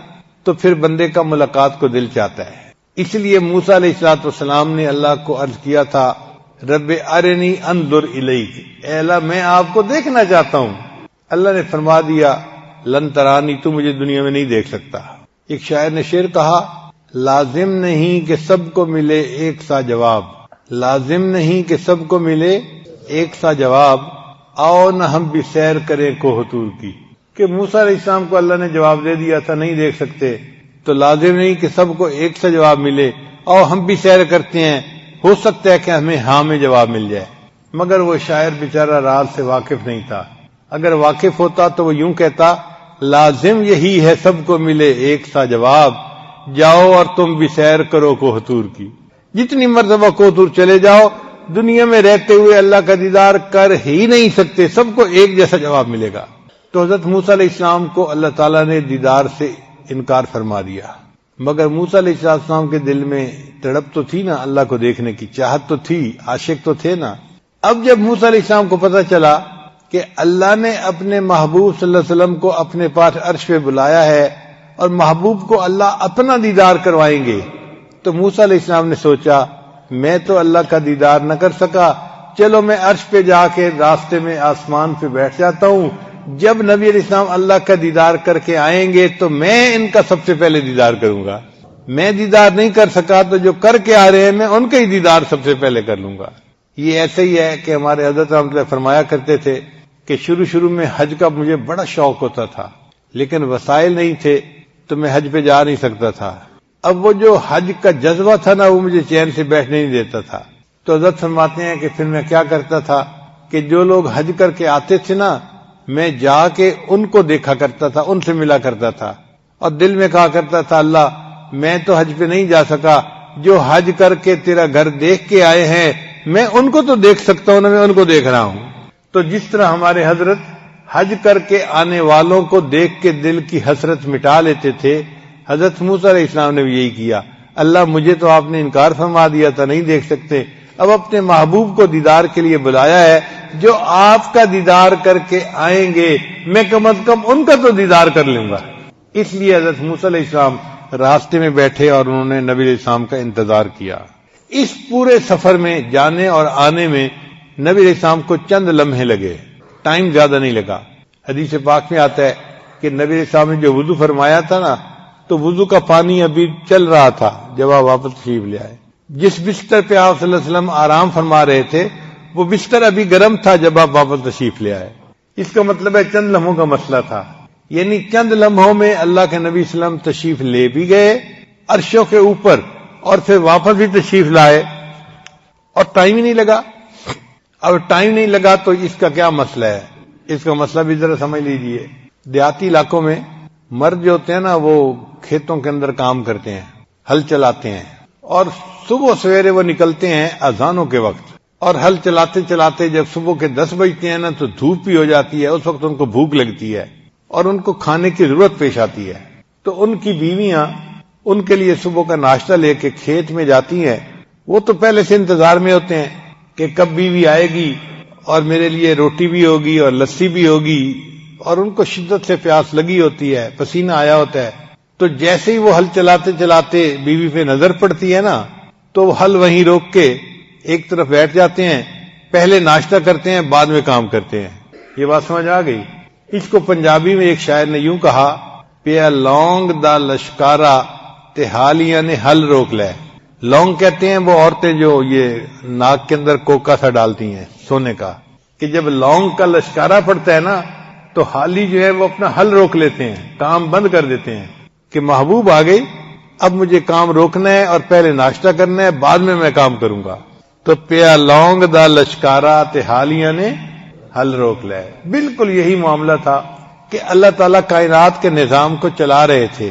تو پھر بندے کا ملاقات کو دل چاہتا ہے۔ اس لیے موسیٰ علیہ السلام نے اللہ کو عرض کیا تھا، رب ارنی انظر الیک، اے اللہ میں آپ کو دیکھنا چاہتا ہوں۔ اللہ نے فرما دیا لن ترانی، تو مجھے دنیا میں نہیں دیکھ سکتا۔ ایک شاعر نے شعر کہا، لازم نہیں کہ سب کو ملے ایک سا جواب، لازم نہیں کہ سب کو ملے ایک سا جواب، آؤ نہ ہم بھی سیر کریں کوہ طور کی۔ کہ موسیٰ علیہ السلام کو اللہ نے جواب دے دیا تھا نہیں دیکھ سکتے، تو لازم نہیں کہ سب کو ایک سا جواب ملے، آؤ ہم بھی سیر کرتے ہیں، ہو سکتا ہے کہ ہمیں ہاں میں جواب مل جائے۔ مگر وہ شاعر بیچارہ راز سے واقف نہیں تھا، اگر واقف ہوتا تو وہ یوں کہتا، لازم یہی ہے سب کو ملے ایک سا جواب، جاؤ اور تم بھی سیر کرو کوہ طور کی۔ جتنی مرتبہ کوہ طور چلے جاؤ، دنیا میں رہتے ہوئے اللہ کا دیدار کر ہی نہیں سکتے، سب کو ایک جیسا جواب ملے گا۔ تو حضرت موسیٰ علیہ السلام کو اللہ تعالیٰ نے دیدار سے انکار فرما دیا، مگر موسیٰ علیہ السلام کے دل میں تڑپ تو تھی نا، اللہ کو دیکھنے کی چاہت تو تھی، عاشق تو تھے نا۔ اب جب موسیٰ علیہ السلام کو پتہ چلا کہ اللہ نے اپنے محبوب صلی اللہ علیہ وسلم کو اپنے پاس عرش پہ بلایا ہے اور محبوب کو اللہ اپنا دیدار کروائیں گے، تو موسیٰ علیہ السلام نے سوچا میں تو اللہ کا دیدار نہ کر سکا، چلو میں عرش پہ جا کے راستے میں آسمان پہ بیٹھ جاتا ہوں، جب نبی علیہ السلام اللہ کا دیدار کر کے آئیں گے تو میں ان کا سب سے پہلے دیدار کروں گا۔ میں دیدار نہیں کر سکا تو جو کر کے آ رہے ہیں میں ان کا ہی دیدار سب سے پہلے کر لوں گا۔ یہ ایسے ہی ہے کہ ہمارے حضرت رحمۃ اللہ فرمایا کرتے تھے کہ شروع میں حج کا مجھے بڑا شوق ہوتا تھا، لیکن وسائل نہیں تھے تو میں حج پہ جا نہیں سکتا تھا۔ اب وہ جو حج کا جذبہ تھا نا، وہ مجھے چین سے بیٹھنے نہیں دیتا تھا۔ تو حضرت فرماتے ہیں کہ پھر میں کیا کرتا تھا کہ جو لوگ حج کر کے آتے تھے نا، میں جا کے ان کو دیکھا کرتا تھا، ان سے ملا کرتا تھا، اور دل میں کہا کرتا تھا اللہ میں تو حج پہ نہیں جا سکا، جو حج کر کے تیرا گھر دیکھ کے آئے ہیں میں ان کو تو دیکھ سکتا ہوں نا، میں ان کو دیکھ رہا ہوں۔ تو جس طرح ہمارے حضرت حج کر کے آنے والوں کو دیکھ کے دل کی حسرت مٹا لیتے تھے، حضرت موسیٰ علیہ السلام نے بھی یہی کیا۔ اللہ مجھے تو آپ نے انکار فرما دیا تھا نہیں دیکھ سکتے، اب اپنے محبوب کو دیدار کے لیے بلایا ہے، جو آپ کا دیدار کر کے آئیں گے میں کم از کم ان کا تو دیدار کر لوں گا۔ اس لیے حضرت موسیٰ علیہ السلام راستے میں بیٹھے اور انہوں نے نبی علیہ السلام کا انتظار کیا۔ اس پورے سفر میں جانے اور آنے میں نبی علیہ السلام کو چند لمحے لگے، ٹائم زیادہ نہیں لگا۔ حدیث پاک میں آتا ہے کہ نبی علیہ السلام نے جو وضو فرمایا تھا نا، تو وضو کا پانی ابھی چل رہا تھا جب آپ واپس تشریف لے آئے۔ جس بستر پہ آپ صلی اللہ علیہ وسلم آرام فرما رہے تھے وہ بستر ابھی گرم تھا جب آپ واپس تشریف لے آئے۔ اس کا مطلب ہے چند لمحوں کا مسئلہ تھا، یعنی چند لمحوں میں اللہ کے نبی صلی اللہ علیہ وسلم تشریف لے بھی گئے عرشوں کے اوپر، اور پھر واپس بھی تشریف لائے اور ٹائم ہی نہیں لگا۔ اب ٹائم نہیں لگا تو اس کا کیا مسئلہ ہے، اس کا مسئلہ بھی ذرا سمجھ لیجئے۔ دیہاتی علاقوں میں مرد جو ہوتے ہیں نا، وہ کھیتوں کے اندر کام کرتے ہیں، ہل چلاتے ہیں، اور صبح سویرے وہ نکلتے ہیں اذانوں کے وقت، اور ہل چلاتے چلاتے جب صبح کے 10 بجتے ہیں نا تو دھوپ بھی ہو جاتی ہے، اس وقت ان کو بھوک لگتی ہے اور ان کو کھانے کی ضرورت پیش آتی ہے۔ تو ان کی بیویاں ان کے لیے صبح کا ناشتہ لے کے کھیت میں جاتی ہیں۔ وہ تو پہلے سے انتظار میں ہوتے ہیں کہ کب بیوی آئے گی اور میرے لیے روٹی بھی ہوگی اور لسی بھی ہوگی، اور ان کو شدت سے پیاس لگی ہوتی ہے، پسینہ آیا ہوتا ہے۔ تو جیسے ہی وہ ہل چلاتے چلاتے بیوی پہ نظر پڑتی ہے نا، تو وہ ہل وہیں روک کے ایک طرف بیٹھ جاتے ہیں، پہلے ناشتہ کرتے ہیں بعد میں کام کرتے ہیں۔ یہ بات سمجھ آ گئی؟ اس کو پنجابی میں ایک شاعر نے یوں کہا، پیا لونگ دا لشکارا تے حالیاں نے ہل روک لے۔ لونگ کہتے ہیں وہ عورتیں جو یہ ناک کے اندر کوکا سا ڈالتی ہیں سونے کا، کہ جب لونگ کا لشکارا پڑتا ہے نا تو حالی جو ہے وہ اپنا ہل روک لیتے ہیں، کام بند کر دیتے ہیں کہ محبوب آ گئی، اب مجھے کام روکنا ہے اور پہلے ناشتہ کرنا ہے، بعد میں کام کروں گا۔ تو پیا لونگ دا لشکارا تے حالیاں نے ہل روک لے۔ بالکل یہی معاملہ تھا کہ اللہ تعالیٰ کائنات کے نظام کو چلا رہے تھے،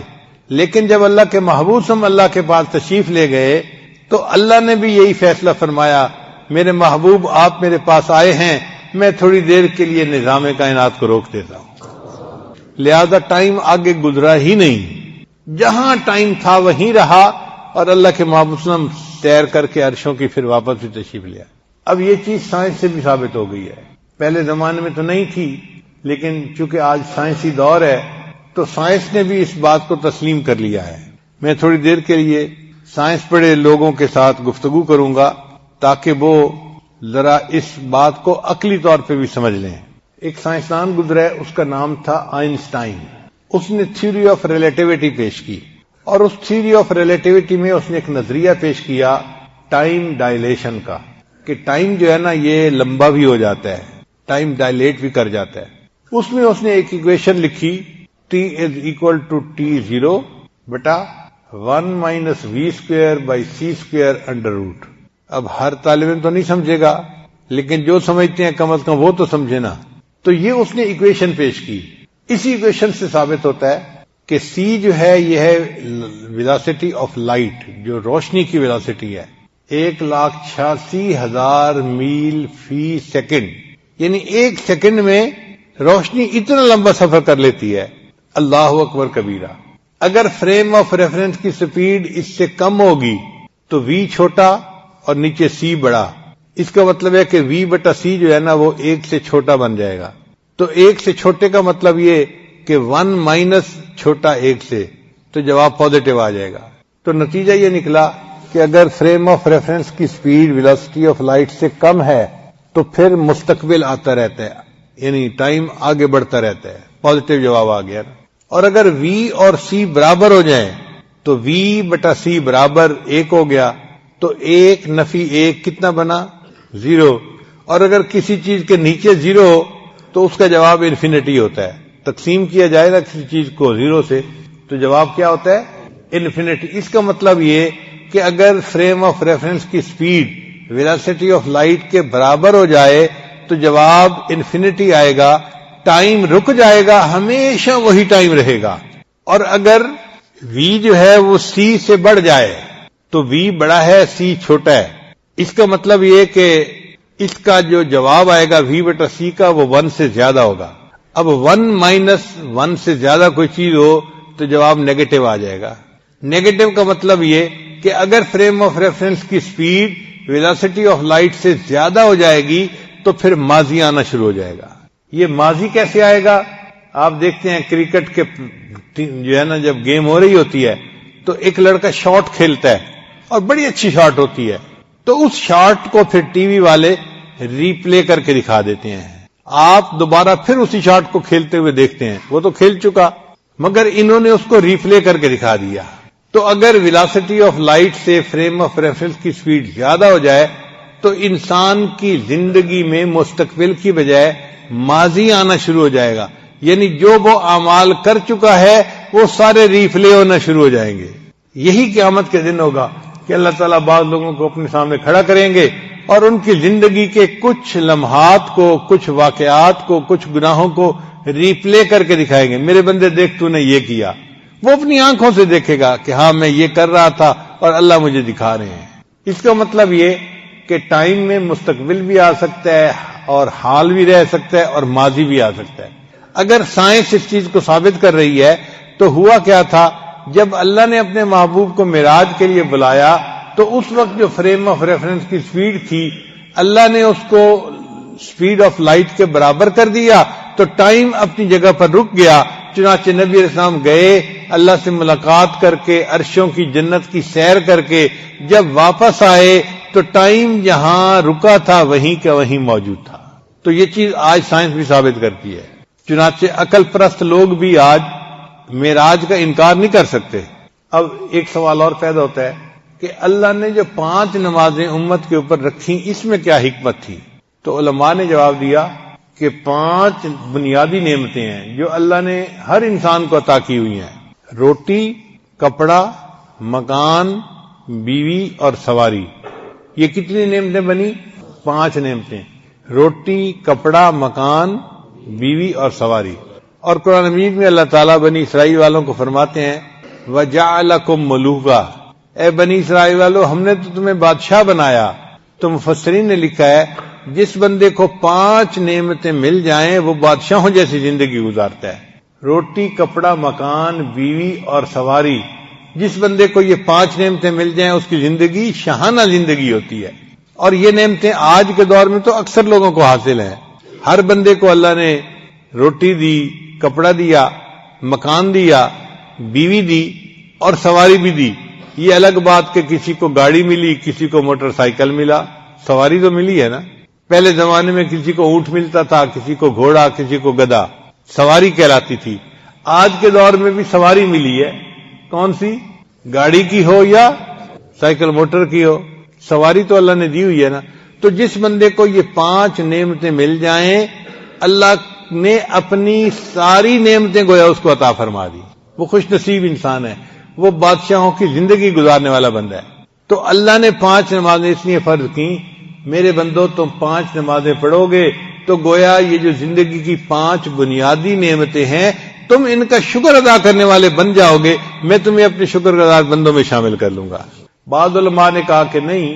لیکن جب اللہ کے محبوب صلی اللہ کے پاس تشریف لے گئے تو اللہ نے بھی یہی فیصلہ فرمایا، میرے محبوب آپ میرے پاس آئے ہیں، میں تھوڑی دیر کے لیے نظام کائنات کو روک دیتا ہوں۔ لہذا ٹائم آگے گزرا ہی نہیں، جہاں ٹائم تھا وہیں رہا، اور اللہ کے محبوب صلی اللہ علیہ وسلم سیر کر کے عرشوں کی پھر واپس بھی تشریف لیا۔ اب یہ چیز سائنس سے بھی ثابت ہو گئی ہے، پہلے زمانے میں تو نہیں تھی، لیکن چونکہ آج سائنسی دور ہے تو سائنس نے بھی اس بات کو تسلیم کر لیا ہے. میں تھوڑی دیر کے لیے سائنس پڑھے لوگوں کے ساتھ گفتگو کروں گا تاکہ وہ ذرا اس بات کو عقلی طور پہ بھی سمجھ لیں. ایک سائنسدان گزرا ہے، اس کا نام تھا آئنسٹائن. اس نے تھیوری آف ریلیٹیوٹی پیش کی، اور اس تھیوری آف ریلیٹیوٹی میں اس نے ایک نظریہ پیش کیا ٹائم ڈائلیشن کا، کہ ٹائم جو ہے نا یہ لمبا بھی ہو جاتا ہے، ٹائم ڈائلیٹ بھی کر جاتا ہے. اس میں اس نے ایک ایکویشن لکھی T=T0 بٹا 1 - v²/c²√. اب ہر طالب علم تو نہیں سمجھے گا، لیکن جو سمجھتے ہیں کم از کم وہ تو سمجھے نا. تو یہ اس نے ایکویشن پیش کی. اسی ایکویشن سے ثابت ہوتا ہے کہ c جو ہے یہ ہے ویلاسٹی آف لائٹ، جو روشنی کی ویلاسٹی ہے، 1,86,000 میل فی سیکنڈ. یعنی ایک سیکنڈ میں روشنی اتنا لمبا سفر کر لیتی ہے. اللہ اکبر کبیرہ. اگر فریم آف ریفرنس کی سپیڈ اس سے کم ہوگی تو v چھوٹا اور نیچے c بڑا. اس کا مطلب ہے کہ v/c جو ہے نا وہ 1 سے چھوٹا بن جائے گا. تو 1 سے چھوٹے کا مطلب یہ کہ 1 - چھوٹا 1 سے، تو جواب پازیٹو آ جائے گا. تو نتیجہ یہ نکلا کہ اگر فریم آف ریفرنس کی سپیڈ ویلاسٹی آف لائٹ سے کم ہے تو پھر مستقبل آتا رہتا ہے، یعنی ٹائم آگے بڑھتا رہتا ہے. پازیٹو جواب آ گیا. اور اگر v اور c برابر ہو جائیں تو v/c برابر 1 ہو گیا. تو 1 - 1 کتنا بنا؟ 0. اور اگر کسی چیز کے نیچے 0 ہو تو اس کا جواب انفینٹی ہوتا ہے. تقسیم کیا جائے نا کسی چیز کو 0 سے تو جواب کیا ہوتا ہے؟ انفینٹی. اس کا مطلب یہ کہ اگر فریم آف ریفرنس کی سپیڈ ویلاسٹی آف لائٹ کے برابر ہو جائے تو جواب انفینٹی آئے گا. ٹائم رک جائے گا، ہمیشہ وہی ٹائم رہے گا. اور اگر v جو ہے وہ c سے بڑھ جائے تو v بڑا ہے c چھوٹا ہے. اس کا مطلب یہ کہ اس کا جو جواب آئے گا v/c کا وہ 1 سے زیادہ ہوگا. اب 1 - 1 سے زیادہ کوئی چیز ہو تو جواب نیگیٹو آ جائے گا. نیگیٹو کا مطلب یہ کہ اگر فریم آف ریفرنس کی سپیڈ ویلاسٹی آف لائٹ سے زیادہ ہو جائے گی تو پھر ماضی آنا شروع ہو جائے گا. یہ ماضی کیسے آئے گا؟ آپ دیکھتے ہیں کرکٹ کے جو ہے نا جب گیم ہو رہی ہوتی ہے تو ایک لڑکا شاٹ کھیلتا ہے اور بڑی اچھی شاٹ ہوتی ہے، تو اس شاٹ کو پھر ٹی وی والے ری پلے کر کے دکھا دیتے ہیں. آپ دوبارہ پھر اسی شاٹ کو کھیلتے ہوئے دیکھتے ہیں، وہ تو کھیل چکا مگر انہوں نے اس کو ری پلے کر کے دکھا دیا. تو اگر ویلاسٹی آف لائٹ سے فریم آف ریفرنس کی سپیڈ زیادہ ہو جائے تو انسان کی زندگی میں مستقبل کی بجائے ماضی آنا شروع ہو جائے گا. یعنی جو وہ اعمال کر چکا ہے وہ سارے ری پلے ہونا شروع ہو جائیں گے. یہی قیامت کے دن ہوگا کہ اللہ تعالیٰ بعض لوگوں کو اپنے سامنے کھڑا کریں گے اور ان کی زندگی کے کچھ لمحات کو، کچھ واقعات کو، کچھ گناہوں کو ری پلے کر کے دکھائیں گے. میرے بندے دیکھ تو نے یہ کیا. وہ اپنی آنکھوں سے دیکھے گا کہ ہاں میں یہ کر رہا تھا اور اللہ مجھے دکھا رہے ہیں. اس کا مطلب یہ کہ ٹائم میں مستقبل بھی آ سکتا ہے اور حال بھی رہ سکتا ہے اور ماضی بھی آ سکتا ہے. اگر سائنس اس چیز کو ثابت کر رہی ہے تو ہوا کیا تھا؟ جب اللہ نے اپنے محبوب کو معراج کے لیے بلایا تو اس وقت جو فریم آف ریفرنس کی سپیڈ تھی اللہ نے اس کو سپیڈ آف لائٹ کے برابر کر دیا تو ٹائم اپنی جگہ پر رک گیا. چنانچہ نبی علیہ السلام گئے، اللہ سے ملاقات کر کے، عرشوں کی جنت کی سیر کر کے جب واپس آئے تو ٹائم جہاں رکا تھا وہیں کا وہیں موجود تھا. تو یہ چیز آج سائنس بھی ثابت کرتی ہے. چنانچہ عقل پرست لوگ بھی آج معراج کا انکار نہیں کر سکتے. اب ایک سوال اور پیدا ہوتا ہے کہ اللہ نے جو 5 نمازیں امت کے اوپر رکھی اس میں کیا حکمت تھی؟ تو علماء نے جواب دیا کہ 5 بنیادی نعمتیں ہیں جو اللہ نے ہر انسان کو عطا کی ہوئی ہیں: روٹی، کپڑا، مکان، بیوی اور سواری. یہ کتنی نعمتیں بنی؟ 5 نعمتیں: روٹی، کپڑا، مکان، بیوی اور سواری. اور قرآن مجید میں اللہ تعالیٰ بنی اسرائیل والوں کو فرماتے ہیں وَجَعَلَكُمْ مُلُوكًا، اے بنی اسرائیل والو ہم نے تو تمہیں بادشاہ بنایا. تو مفسرین نے لکھا ہے جس بندے کو 5 نعمتیں مل جائیں وہ بادشاہوں جیسی زندگی گزارتا ہے. روٹی، کپڑا، مکان، بیوی اور سواری. جس بندے کو یہ 5 نعمتیں مل جائیں اس کی زندگی شاہانہ زندگی ہوتی ہے. اور یہ نعمتیں آج کے دور میں تو اکثر لوگوں کو حاصل ہیں. ہر بندے کو اللہ نے روٹی دی، کپڑا دیا، مکان دیا، بیوی دی اور سواری بھی دی. یہ الگ بات کہ کسی کو گاڑی ملی، کسی کو موٹر سائیکل ملا، سواری تو ملی ہے نا. پہلے زمانے میں کسی کو اونٹ ملتا تھا، کسی کو گھوڑا، کسی کو گدھا، سواری کہلاتی تھی. آج کے دور میں بھی سواری ملی ہے. کون سی؟ گاڑی کی ہو یا سائیکل موٹر کی ہو، سواری تو اللہ نے دی ہوئی ہے نا. تو جس بندے کو یہ 5 نعمتیں مل جائیں، اللہ نے اپنی ساری نعمتیں گویا اس کو عطا فرما دی. وہ خوش نصیب انسان ہے، وہ بادشاہوں کی زندگی گزارنے والا بندہ ہے. تو اللہ نے 5 نمازیں اس لیے فرض کی، میرے بندو تم 5 نمازیں پڑھو گے تو گویا یہ جو زندگی کی 5 بنیادی نعمتیں ہیں تم ان کا شکر ادا کرنے والے بن جاؤ گے، میں تمہیں اپنے شکر گزار بندوں میں شامل کر لوں گا. بعض علماء نے کہا کہ نہیں،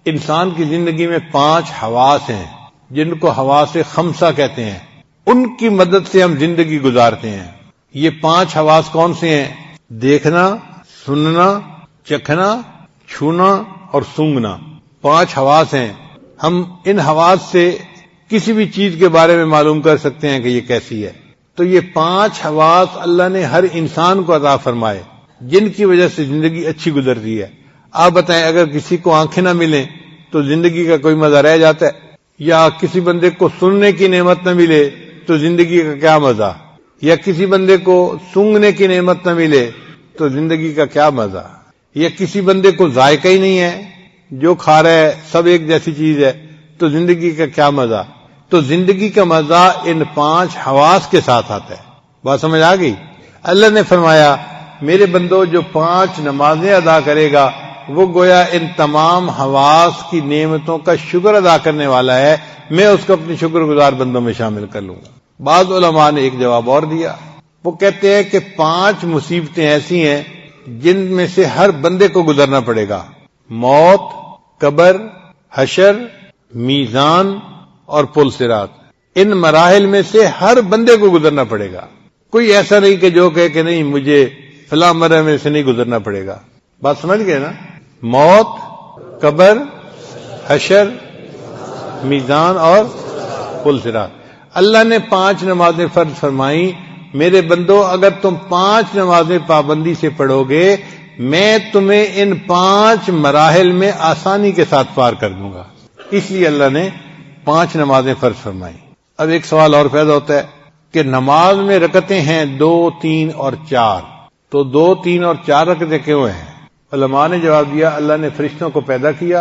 انسان کی زندگی میں 5 حواس ہیں جن کو حواس خمسہ کہتے ہیں، ان کی مدد سے ہم زندگی گزارتے ہیں. یہ 5 حواس کون سے ہیں؟ دیکھنا، سننا، چکھنا، چھونا اور سونگھنا. 5 حواس ہیں. ہم ان حواس سے کسی بھی چیز کے بارے میں معلوم کر سکتے ہیں کہ یہ کیسی ہے. تو یہ 5 حواس اللہ نے ہر انسان کو عطا فرمائے جن کی وجہ سے زندگی اچھی گزرتی ہے. آپ بتائیں، اگر کسی کو آنکھیں نہ ملیں تو زندگی کا کوئی مزہ رہ جاتا ہے؟ یا کسی بندے کو سننے کی نعمت نہ ملے تو زندگی کا کیا مزہ؟ یا کسی بندے کو سونگھنے کی نعمت نہ ملے تو زندگی کا کیا مزہ؟ یا کسی بندے کو ذائقہ ہی نہیں ہے، جو کھا رہا ہے سب ایک جیسی چیز ہے، تو زندگی کا کیا مزہ؟ تو زندگی کا مزہ ان 5 حواس کے ساتھ آتا ہے. بات سمجھ آ گئی؟ اللہ نے فرمایا میرے بندو جو 5 نمازیں ادا کرے گا وہ گویا ان تمام حواس کی نعمتوں کا شکر ادا کرنے والا ہے، میں اس کو اپنی شکر گزار بندوں میں شامل کر لوں گا. بعض علماء نے ایک جواب اور دیا، وہ کہتے ہیں کہ 5 مصیبتیں ایسی ہیں جن میں سے ہر بندے کو گزرنا پڑے گا: موت، قبر، حشر، میزان اور پل صراط. ان مراحل میں سے ہر بندے کو گزرنا پڑے گا. کوئی ایسا نہیں کہ جو کہے کہ نہیں مجھے فلاں مرحلے میں سے نہیں گزرنا پڑے گا. بات سمجھ گئے نا؟ موت، قبر، حشر، میزان اور پل صراط. اللہ نے 5 نمازیں فرض فرمائیں. میرے بندو اگر تم 5 نمازیں پابندی سے پڑھو گے میں تمہیں ان 5 مراحل میں آسانی کے ساتھ پار کر دوں گا. اس لیے اللہ نے 5 نمازیں فرض فرمائیں. اب ایک سوال اور پیدا ہوتا ہے کہ نماز میں رکعتیں ہیں 2، 3 اور 4، تو 2، 3 اور 4 رکعتیں کیوں ہیں؟ علماء نے جواب دیا اللہ نے فرشتوں کو پیدا کیا،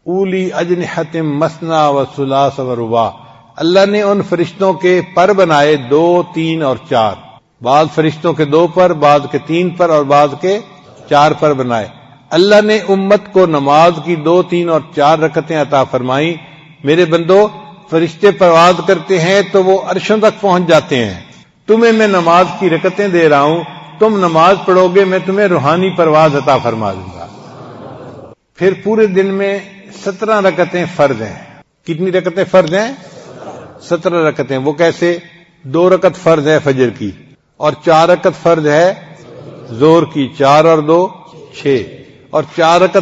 اولی اجنحۃ مثنی و ثلاث و رباع. اللہ نے ان فرشتوں کے پر بنائے 2، 3 اور 4. بعض فرشتوں کے 2 پر، بعض کے 3 پر اور بعض کے 4 پر بنائے. اللہ نے امت کو نماز کی 2، 3 اور 4 رکعتیں عطا فرمائیں. میرے بندو فرشتے پرواز کرتے ہیں تو وہ عرشوں تک پہنچ جاتے ہیں. تمہیں میں نماز کی رکعتیں دے رہا ہوں، تم نماز پڑھو گے میں تمہیں روحانی پرواز عطا فرما دوں گا. پھر پورے دن میں 17 رکعتیں فرض ہیں. کتنی رکعتیں فرض ہیں؟ 17 رکعتیں. وہ کیسے؟ 2 رکعت فرض ہے فجر کی اور 4 رکعت فرض ہے ظہر کی، 4 اور 2 6، اور 4 رکعت